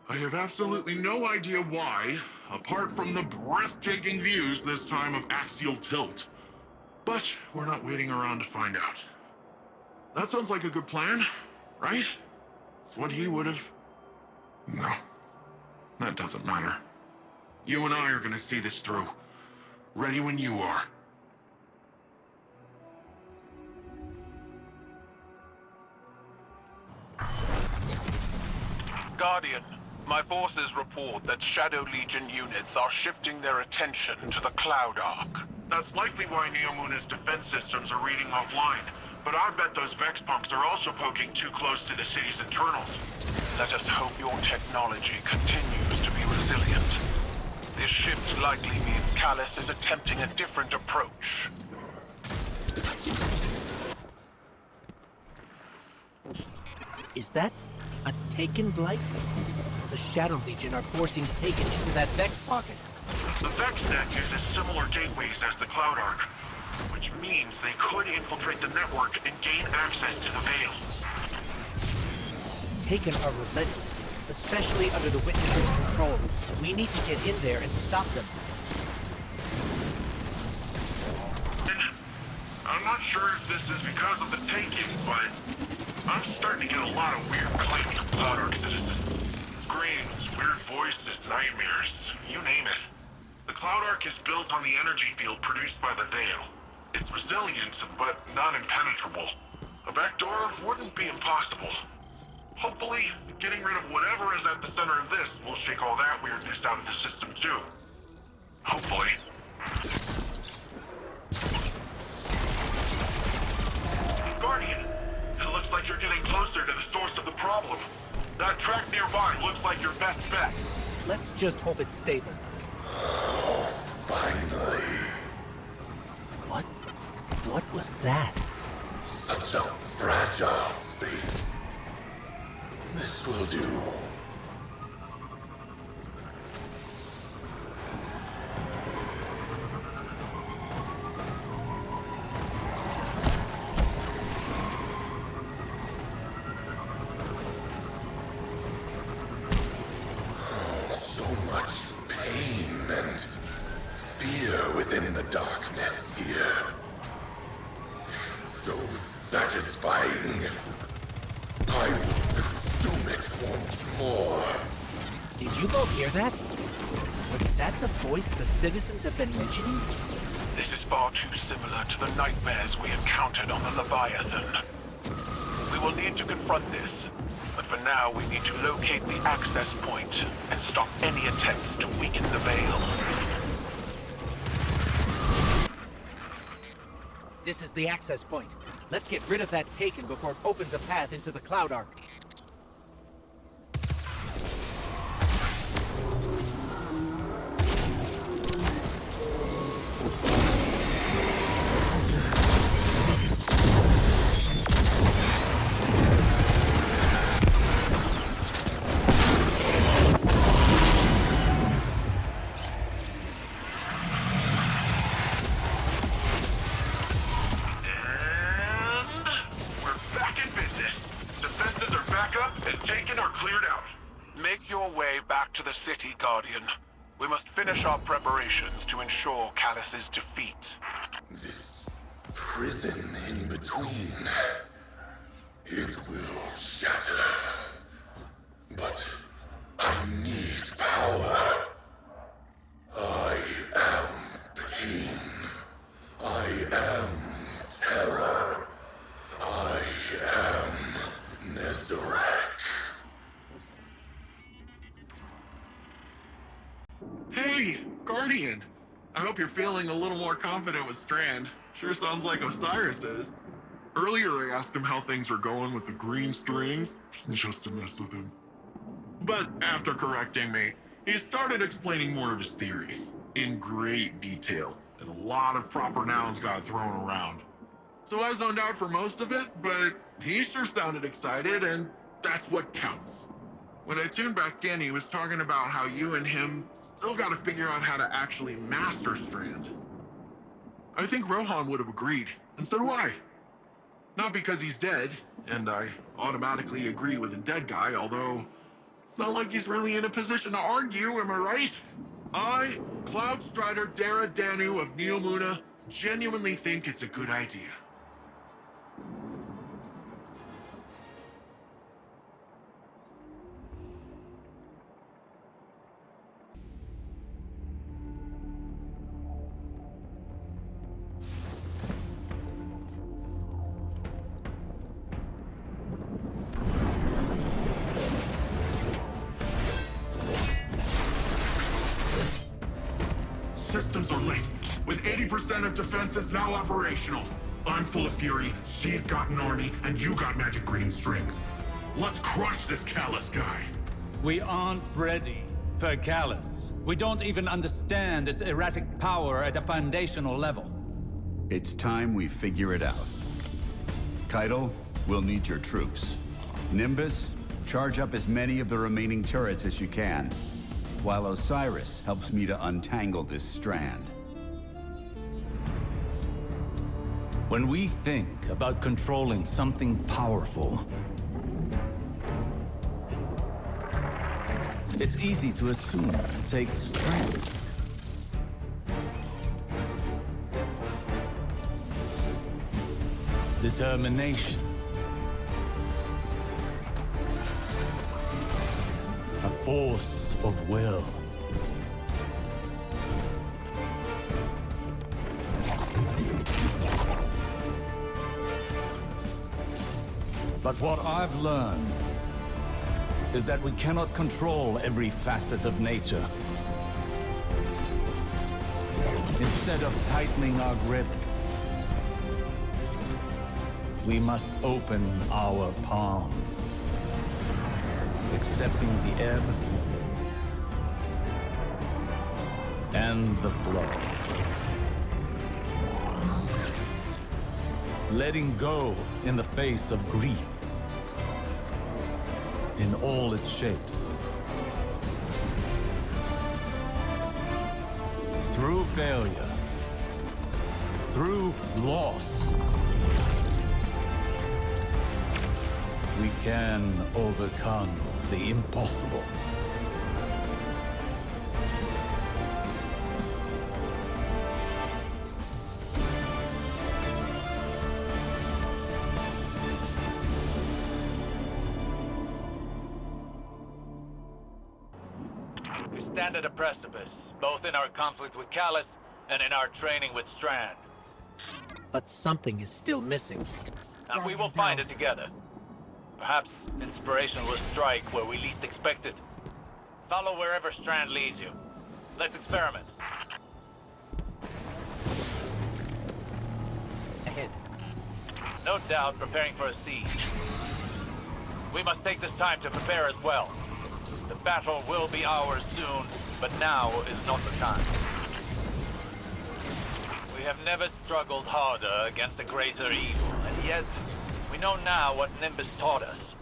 I have absolutely no idea why, apart from the breathtaking views this time of axial tilt. But we're not waiting around to find out. That sounds like a good plan, right? It's what he would have... No, that doesn't matter. You and I are gonna see this through. Ready when you are. Guardian, my forces report that Shadow Legion units are shifting their attention to the Cloud Ark. That's likely why Neomuna's defense systems are reading offline. But I bet those Vex punks are also poking too close to the city's internals. Let us hope your technology continues to be resilient. This shift likely means Callus is attempting a different approach. Is that a Taken Blight? The Shadow Legion are forcing Taken into that Vex pocket. The Vex net uses similar gateways as the Cloud Ark, which means they could infiltrate the network and gain access to the Veil. Taken are relentless, especially under the Witness's control. We need to get in there and stop them. I'm not sure if this is because of the Taken, but I'm starting to get a lot of weird claims from Cloud Ark citizens. Screams, weird voices, nightmares, you name it. The Cloud Ark is built on the energy field produced by the Veil. It's resilient, but not impenetrable. A backdoor wouldn't be impossible. Hopefully, getting rid of whatever is at the center of this will shake all that weirdness out of the system too. Hopefully. Guardian, it looks like you're getting closer to the source of the problem. That track nearby looks like your best bet. Let's just hope it's stable. Finally. What was that? Such a fragile space. This will do. So much pain and fear within the darkness here. So satisfying. I will consume it once more. Did you both hear that? Was that the voice the citizens have been mentioning? This is far too similar to the nightmares we encountered on the Leviathan. We will need to confront this, but for now we need to locate the access point and stop any attempts to weaken the Veil. This is the access point. Let's get rid of that Taken before it opens a path into the Cloud Ark. City, Guardian. We must finish our preparations to ensure Callus's defeat. This prison in between. It will shatter. But I need power. I am pain. I am terror. I am Nezarek. Hey, Guardian! I hope you're feeling a little more confident with Strand. Sure sounds like Osiris is. Earlier I asked him how things were going with the green strings, just to mess with him. But after correcting me, he started explaining more of his theories, in great detail, and a lot of proper nouns got thrown around. So I zoned out for most of it, but he sure sounded excited, and that's what counts. When I tuned back in, he was talking about how you and him still gotta figure out how to actually master Strand. I think Rohan would have agreed, and so do I. Not because he's dead, and I automatically agree with a dead guy, although it's not like he's really in a position to argue, am I right? I, Cloud Strider Dara Danu of Neomuna, genuinely think it's a good idea. 80% of defense is now operational. I'm full of fury, she's got an army, and you got magic green strings. Let's crush this Callus guy. We aren't ready for Callus. We don't even understand this erratic power at a foundational level. It's time we figure it out. Keitel, we'll need your troops. Nimbus, charge up as many of the remaining turrets as you can, while Osiris helps me to untangle this strand. When we think about controlling something powerful, it's easy to assume it takes strength. Determination. A force of will. But what I've learned is that we cannot control every facet of nature. Instead of tightening our grip, we must open our palms, accepting the ebb and the flow. Letting go in the face of grief in all its shapes. Through failure, through loss, we can overcome the impossible. We stand at a precipice, both in our conflict with Callus and in our training with Strand. But something is still missing. And we will find it together. Perhaps inspiration will strike where we least expect it. Follow wherever Strand leads you. Let's experiment. Ahead. No doubt preparing for a siege. We must take this time to prepare as well. The battle will be ours soon, but now is not the time. We have never struggled harder against a greater evil, and yet we know now what Nimbus taught us.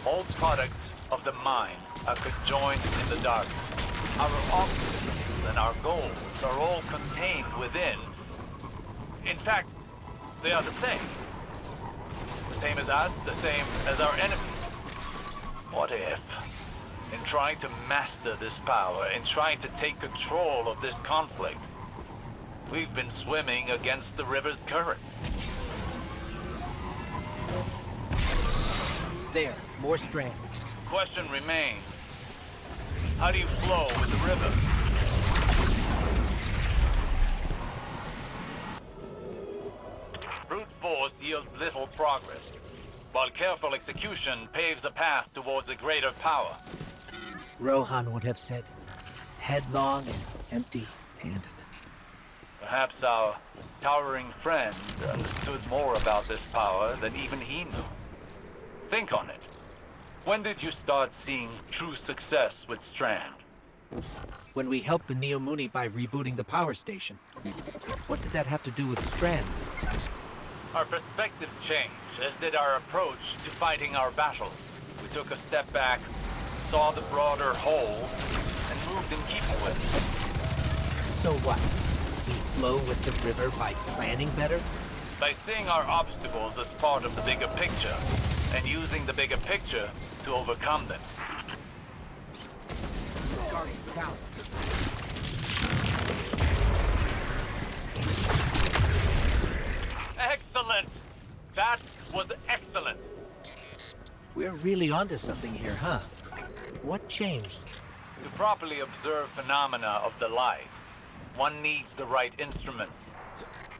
All products of the mind are conjoined in the darkness. Our obstacles and our goals are all contained within. In fact, they are the same. The same as us, the same as our enemies. What if, in trying to master this power, in trying to take control of this conflict, we've been swimming against the river's current? There, more Strand. Question remains. How do you flow with the river? Brute force yields little progress, while careful execution paves a path towards a greater power. Rohan would have said, headlong and empty-handed. Perhaps our towering friend understood more about this power than even he knew. Think on it. When did you start seeing true success with Strand? When we helped the Neomuni by rebooting the power station. What did that have to do with Strand? Our perspective changed, as did our approach to fighting our battles. We took a step back, saw the broader whole, and moved in keeping with it. So what? We flow with the river by planning better? By seeing our obstacles as part of the bigger picture, and using the bigger picture to overcome them. Excellent! That was excellent! We're really onto something here, huh? What changed? To properly observe phenomena of the light, one needs the right instruments.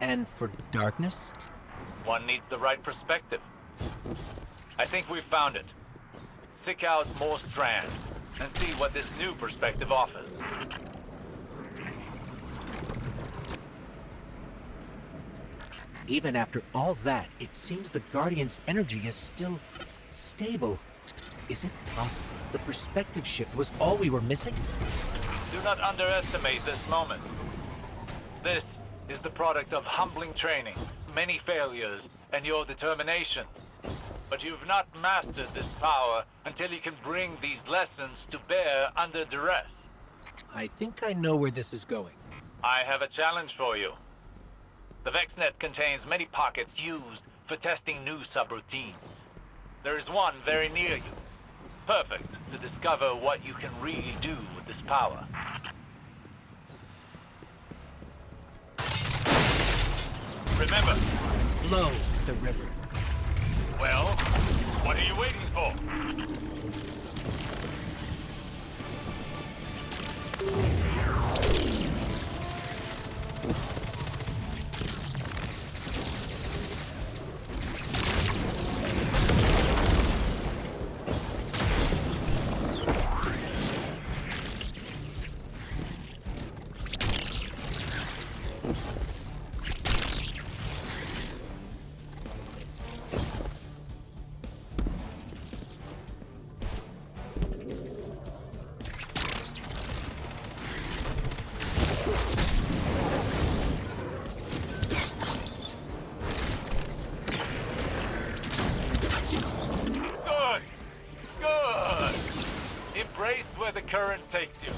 And for darkness? One needs the right perspective. I think we've found it. Seek out more Strand, and see what this new perspective offers. Even after all that, it seems the Guardian's energy is still stable. Is it possible the perspective shift was all we were missing? Do not underestimate this moment. This is the product of humbling training, many failures, and your determination. But you've not mastered this power until you can bring these lessons to bear under duress. I think I know where this is going. I have a challenge for you. The VexNet contains many pockets used for testing new subroutines. There is one very near you. Perfect to discover what you can really do with this power. Remember, Flow the river. well, what are you waiting for? Embrace where the current takes you.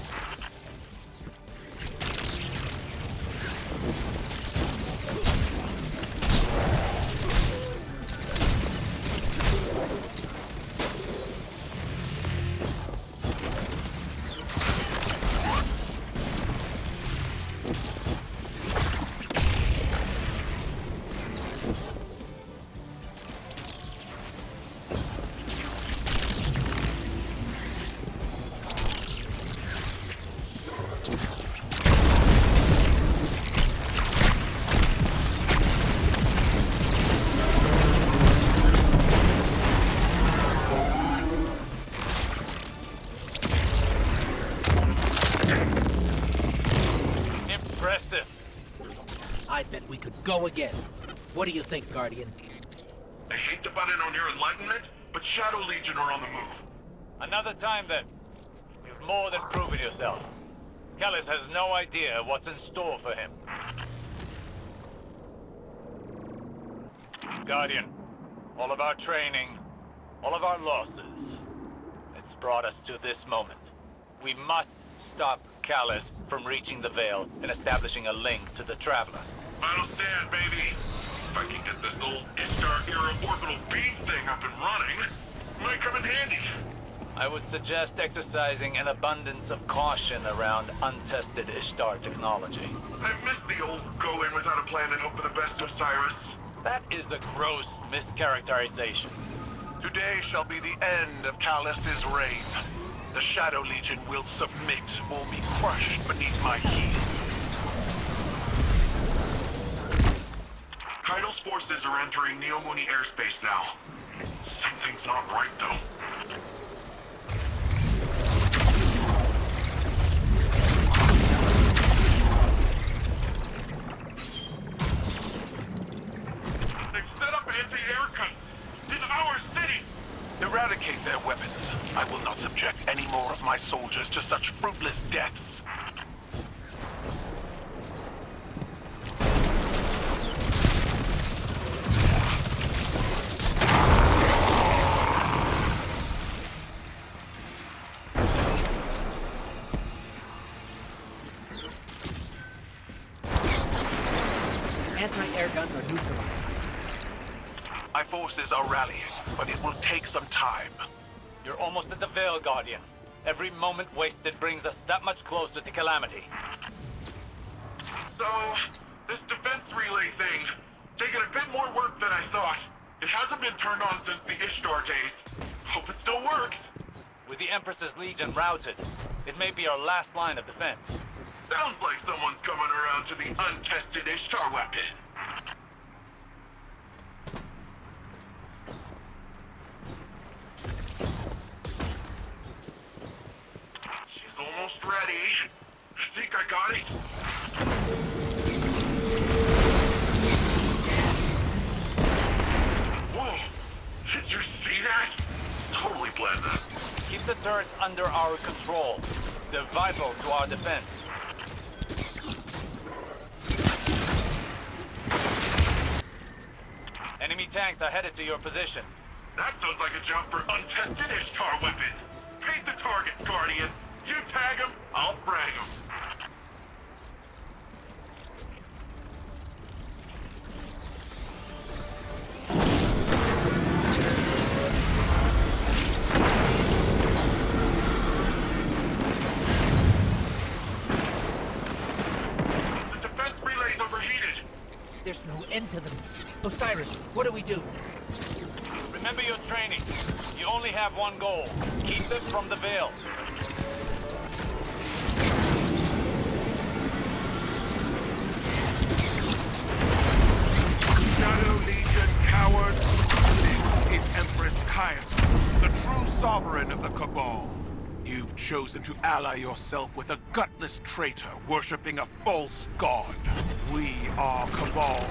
I bet we could go again. What do you think, Guardian? I hate to butt in on your enlightenment, but Shadow Legion are on the move. Another time then. You've more than proven yourself. Kellis has no idea what's in store for him. Guardian, all of our training, all of our losses, it's brought us to this moment. We must stop Callis from reaching the Veil and establishing a link to the Traveler. Final stand, baby. If I can get this old Ishtar-era orbital beam thing up and running, it might come in handy. I would suggest exercising an abundance of caution around untested Ishtar technology. I miss the old go in without a plan and hope for the best, Osiris. That is a gross mischaracterization. Today shall be the end of Callus's reign. The Shadow Legion will submit, will be crushed beneath my heel. Kaido's forces are entering Neomuni airspace now. Something's not right, though. They've set up anti-air guns in our city! Eradicate their weapons. I will not subject any more of my soldiers to such fruitless deaths. Anti-air guns are neutralized. My forces are rallying, but it will take some time. You're almost at the Veil, Guardian. Every moment wasted brings us that much closer to Calamity. So, this defense relay thing, taking a bit more work than I thought. It hasn't been turned on since the Ishtar days. Hope it still works. With the Empress's Legion routed, it may be our last line of defense. Sounds like someone's coming around to the untested Ishtar weapon. She's almost ready. I think I got it. turrets under our control. They're vital to our defense. Enemy tanks are headed to your position. That sounds like a job for untested Ishtar weapon. Paint the targets, Guardian. You tag them, I'll frag them. The defense relay's overheated. There's no end to them. Osiris, what do we do? Remember your training. You only have one goal. Keep them from the Veil. Shadow Legion cowards. This is Empress Kayat, the true sovereign of the Cabal. You've chosen to ally yourself with a gutless traitor worshipping a false god. We are Cabal.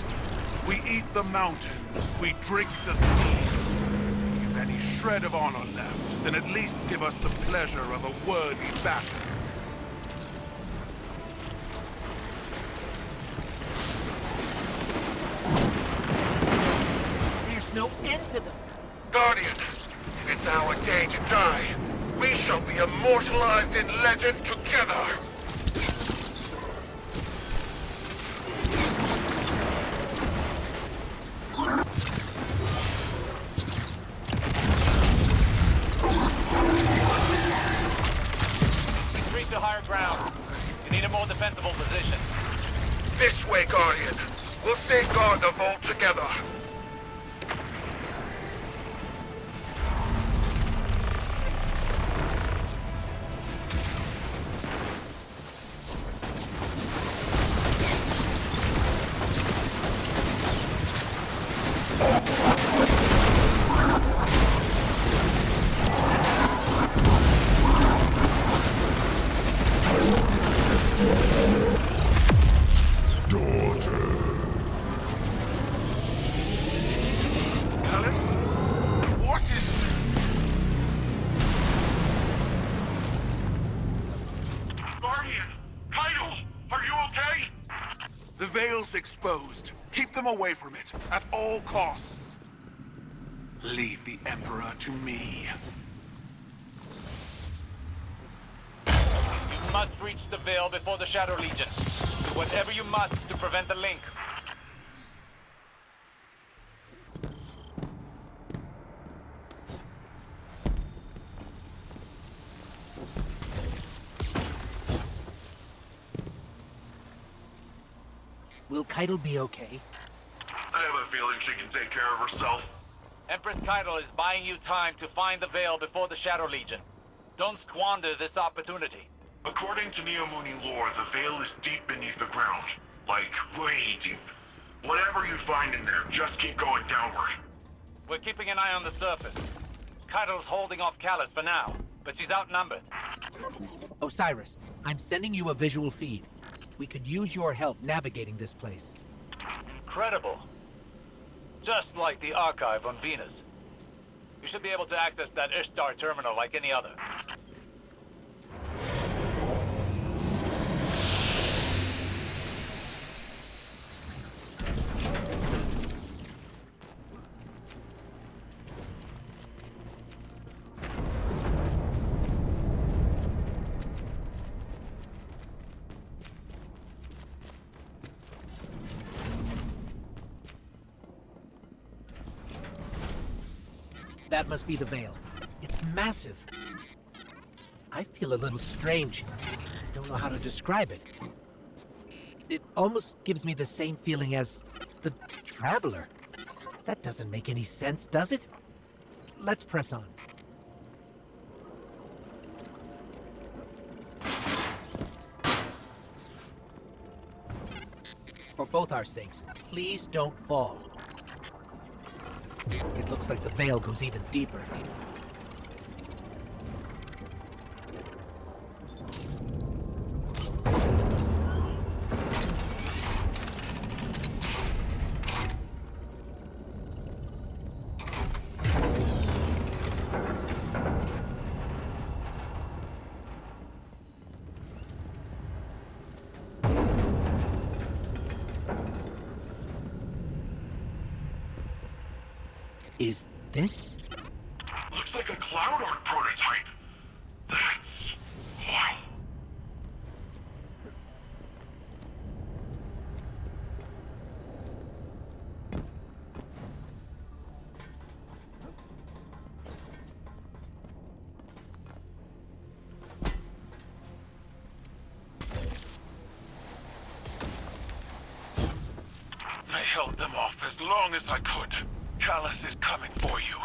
We eat the mountains. We drink the seas. If you've any shred of honor left, then at least give us the pleasure of a worthy battle. There's no end to them. Guardian, it's our day to die. We shall be immortalized in legend together. Retreat to higher ground. You need a more defensible position. This way, Guardian. We'll safeguard the vault together. The Veil's exposed. Keep them away from it, at all costs. Leave the Emperor to me. You must reach the Veil before the Shadow Legion. Do whatever you must to prevent the link. Will Keitel be okay? I have a feeling she can take care of herself. Empress Keitel is buying you time to find the Veil before the Shadow Legion. Don't squander this opportunity. According to Neomuni lore, the Veil is deep beneath the ground. Like, way deep. Whatever you find in there, just keep going downward. We're keeping an eye on the surface. Keitel's holding off Callus for now, but she's outnumbered. Osiris, I'm sending you a visual feed. We could use your help navigating this place. Incredible. Just like the archive on Venus. You should be able to access that Ishtar terminal like any other. That must be the Veil. It's massive. I feel a little strange. Don't know how to describe it. It almost gives me the same feeling as the Traveler. That doesn't make any sense, does it? Let's press on. For both our sakes, please don't fall. It looks like the Veil goes even deeper. is this? Looks like a Cloud Arc prototype. That's... wow. I held them off as long as I could. Callus is coming for you.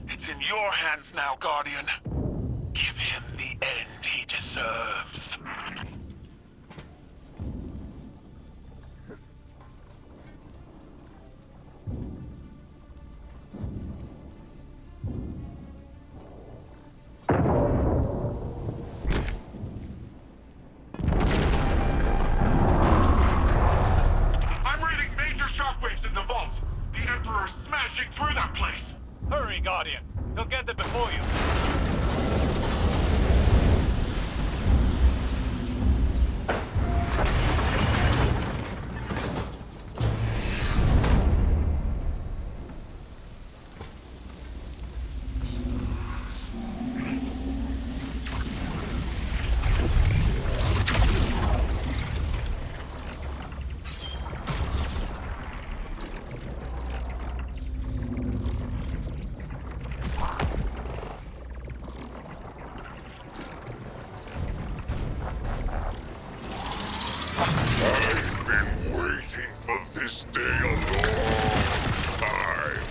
It's in your hands now, Guardian. Give him the end he deserves. I'm reading major shockwaves in the vault. The Emperor's smashing through that place. Hurry, Guardian. He'll get there before you. I've been waiting for this day a long time,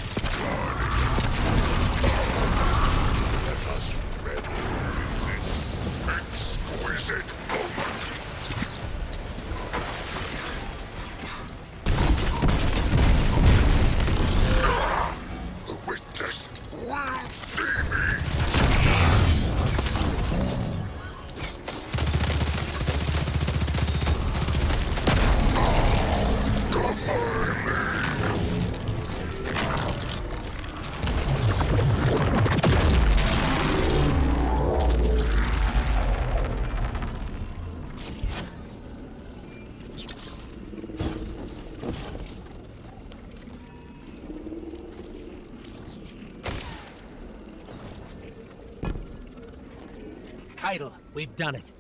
Let us revel in this exquisite moment. The witness will see me. Keitel, we've done it.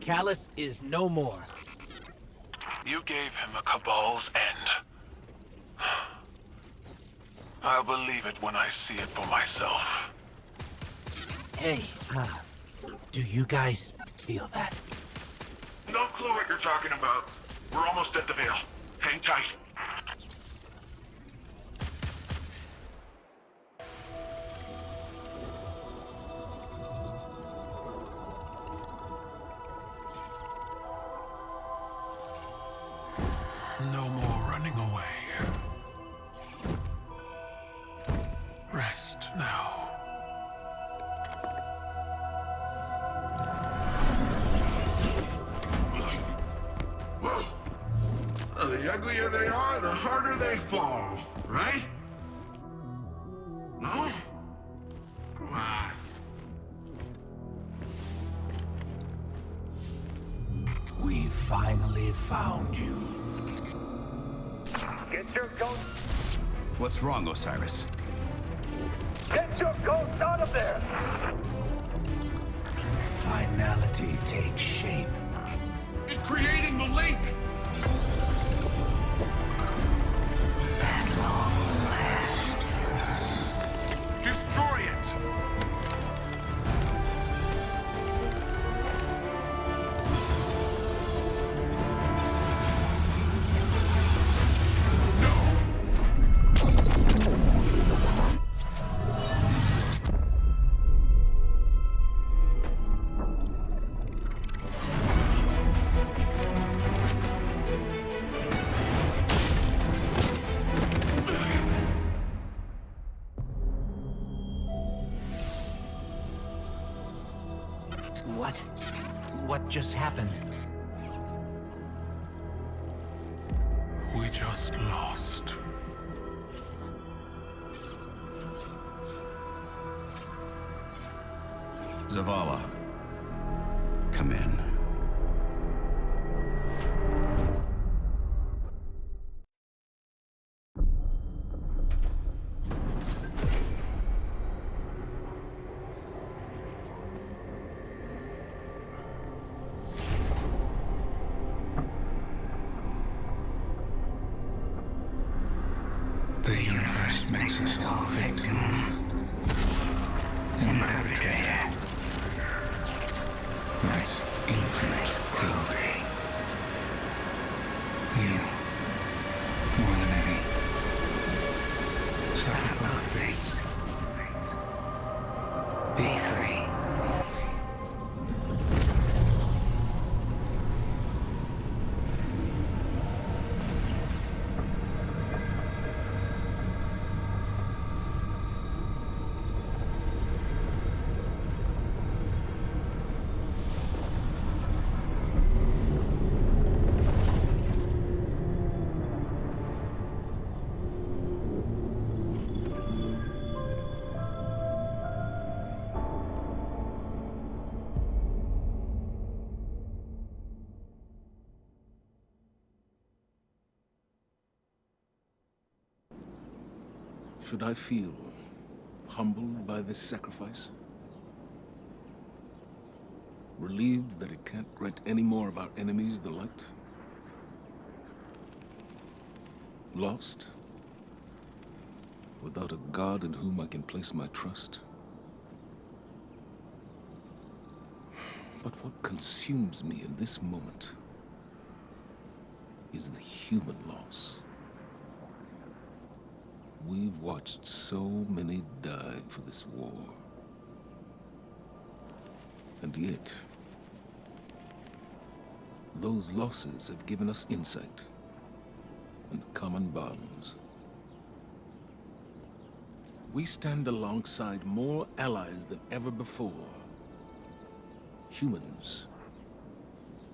Callus is no more. You gave him a Cabal's end. I'll believe it when I see it for myself. Hey, do you guys feel that? No clue what you're talking about. We're almost at the Veil. Hang tight. No more running away. Rest now. Well, the uglier they are, the harder they fall, right? No? Come on. We finally found you. Get your ghost! What's wrong, Osiris? Get your ghost out of there! Finality takes shape. It's creating the link! At long last. Destroy it! What just happened? We just lost. Zavala, come in. This makes us all victim and perpetrator. That's infinite cruelty. You, more than any, suffer both fates. Be free. Should I feel humbled by this sacrifice? Relieved that it can't grant any more of our enemies the light? Lost? Without a God in whom I can place my trust? But what consumes me in this moment is the human loss. We've watched so many die for this war. And yet, those losses have given us insight and common bonds. We stand alongside more allies than ever before. Humans,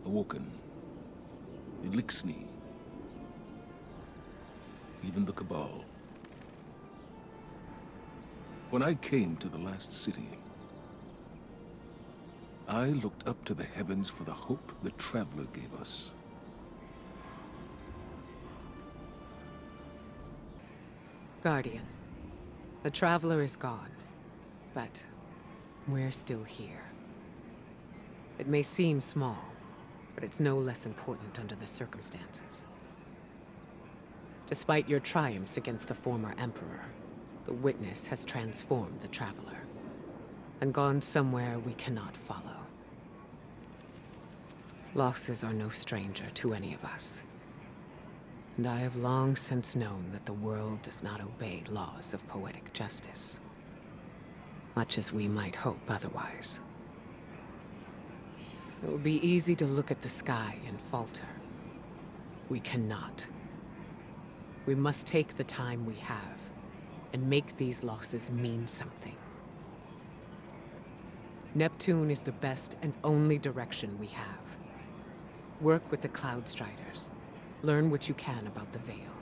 Awoken, Elixni, even the Cabal. When I came to the last city, I looked up to the heavens for the hope the Traveler gave us. Guardian, the Traveler is gone, but we're still here. It may seem small, but it's no less important under the circumstances. Despite your triumphs against the former Emperor, the Witness has transformed the Traveler, and gone somewhere we cannot follow. Losses are no stranger to any of us, and I have long since known that the world does not obey laws of poetic justice, much as we might hope otherwise. It would be easy to look at the sky and falter. We cannot. We must take the time we have and make these losses mean something. Neptune is the best and only direction we have. Work with the Cloud Striders. Learn what you can about the Veil.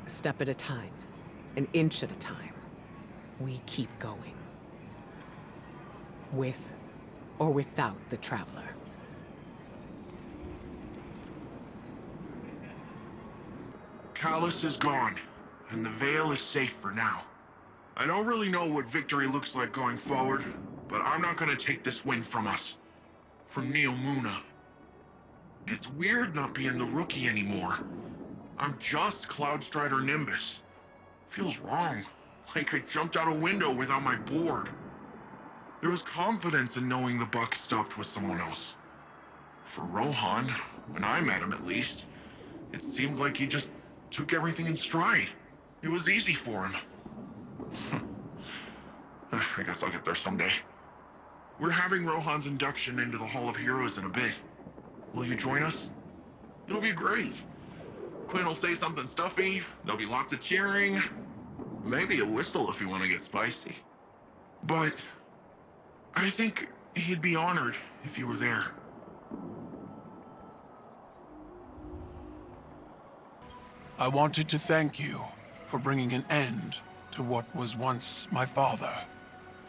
A step at a time, an inch at a time, we keep going. With or without the Traveler. Callus is gone, and the Veil is safe for now. I don't really know what victory looks like going forward, but I'm not gonna take this win from us. From Neomuna. It's weird not being the rookie anymore. I'm just Cloudstrider Nimbus. Feels wrong. Like I jumped out a window without my board. There was confidence in knowing the buck stopped with someone else. For Rohan, when I met him at least, it seemed like he just took everything in stride. It was easy for him. I guess I'll get there someday. We're having Rohan's induction into the Hall of Heroes in a bit. Will you join us? It'll be great. Quinn will say something stuffy, there'll be lots of cheering, maybe a whistle if you want to get spicy. But I think he'd be honored if you were there. I wanted to thank you for bringing an end to what was once my father.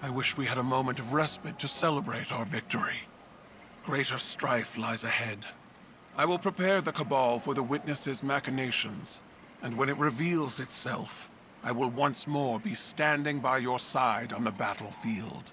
I wish we had a moment of respite to celebrate our victory. Greater strife lies ahead. I will prepare the Cabal for the Witness's machinations, and when it reveals itself, I will once more be standing by your side on the battlefield.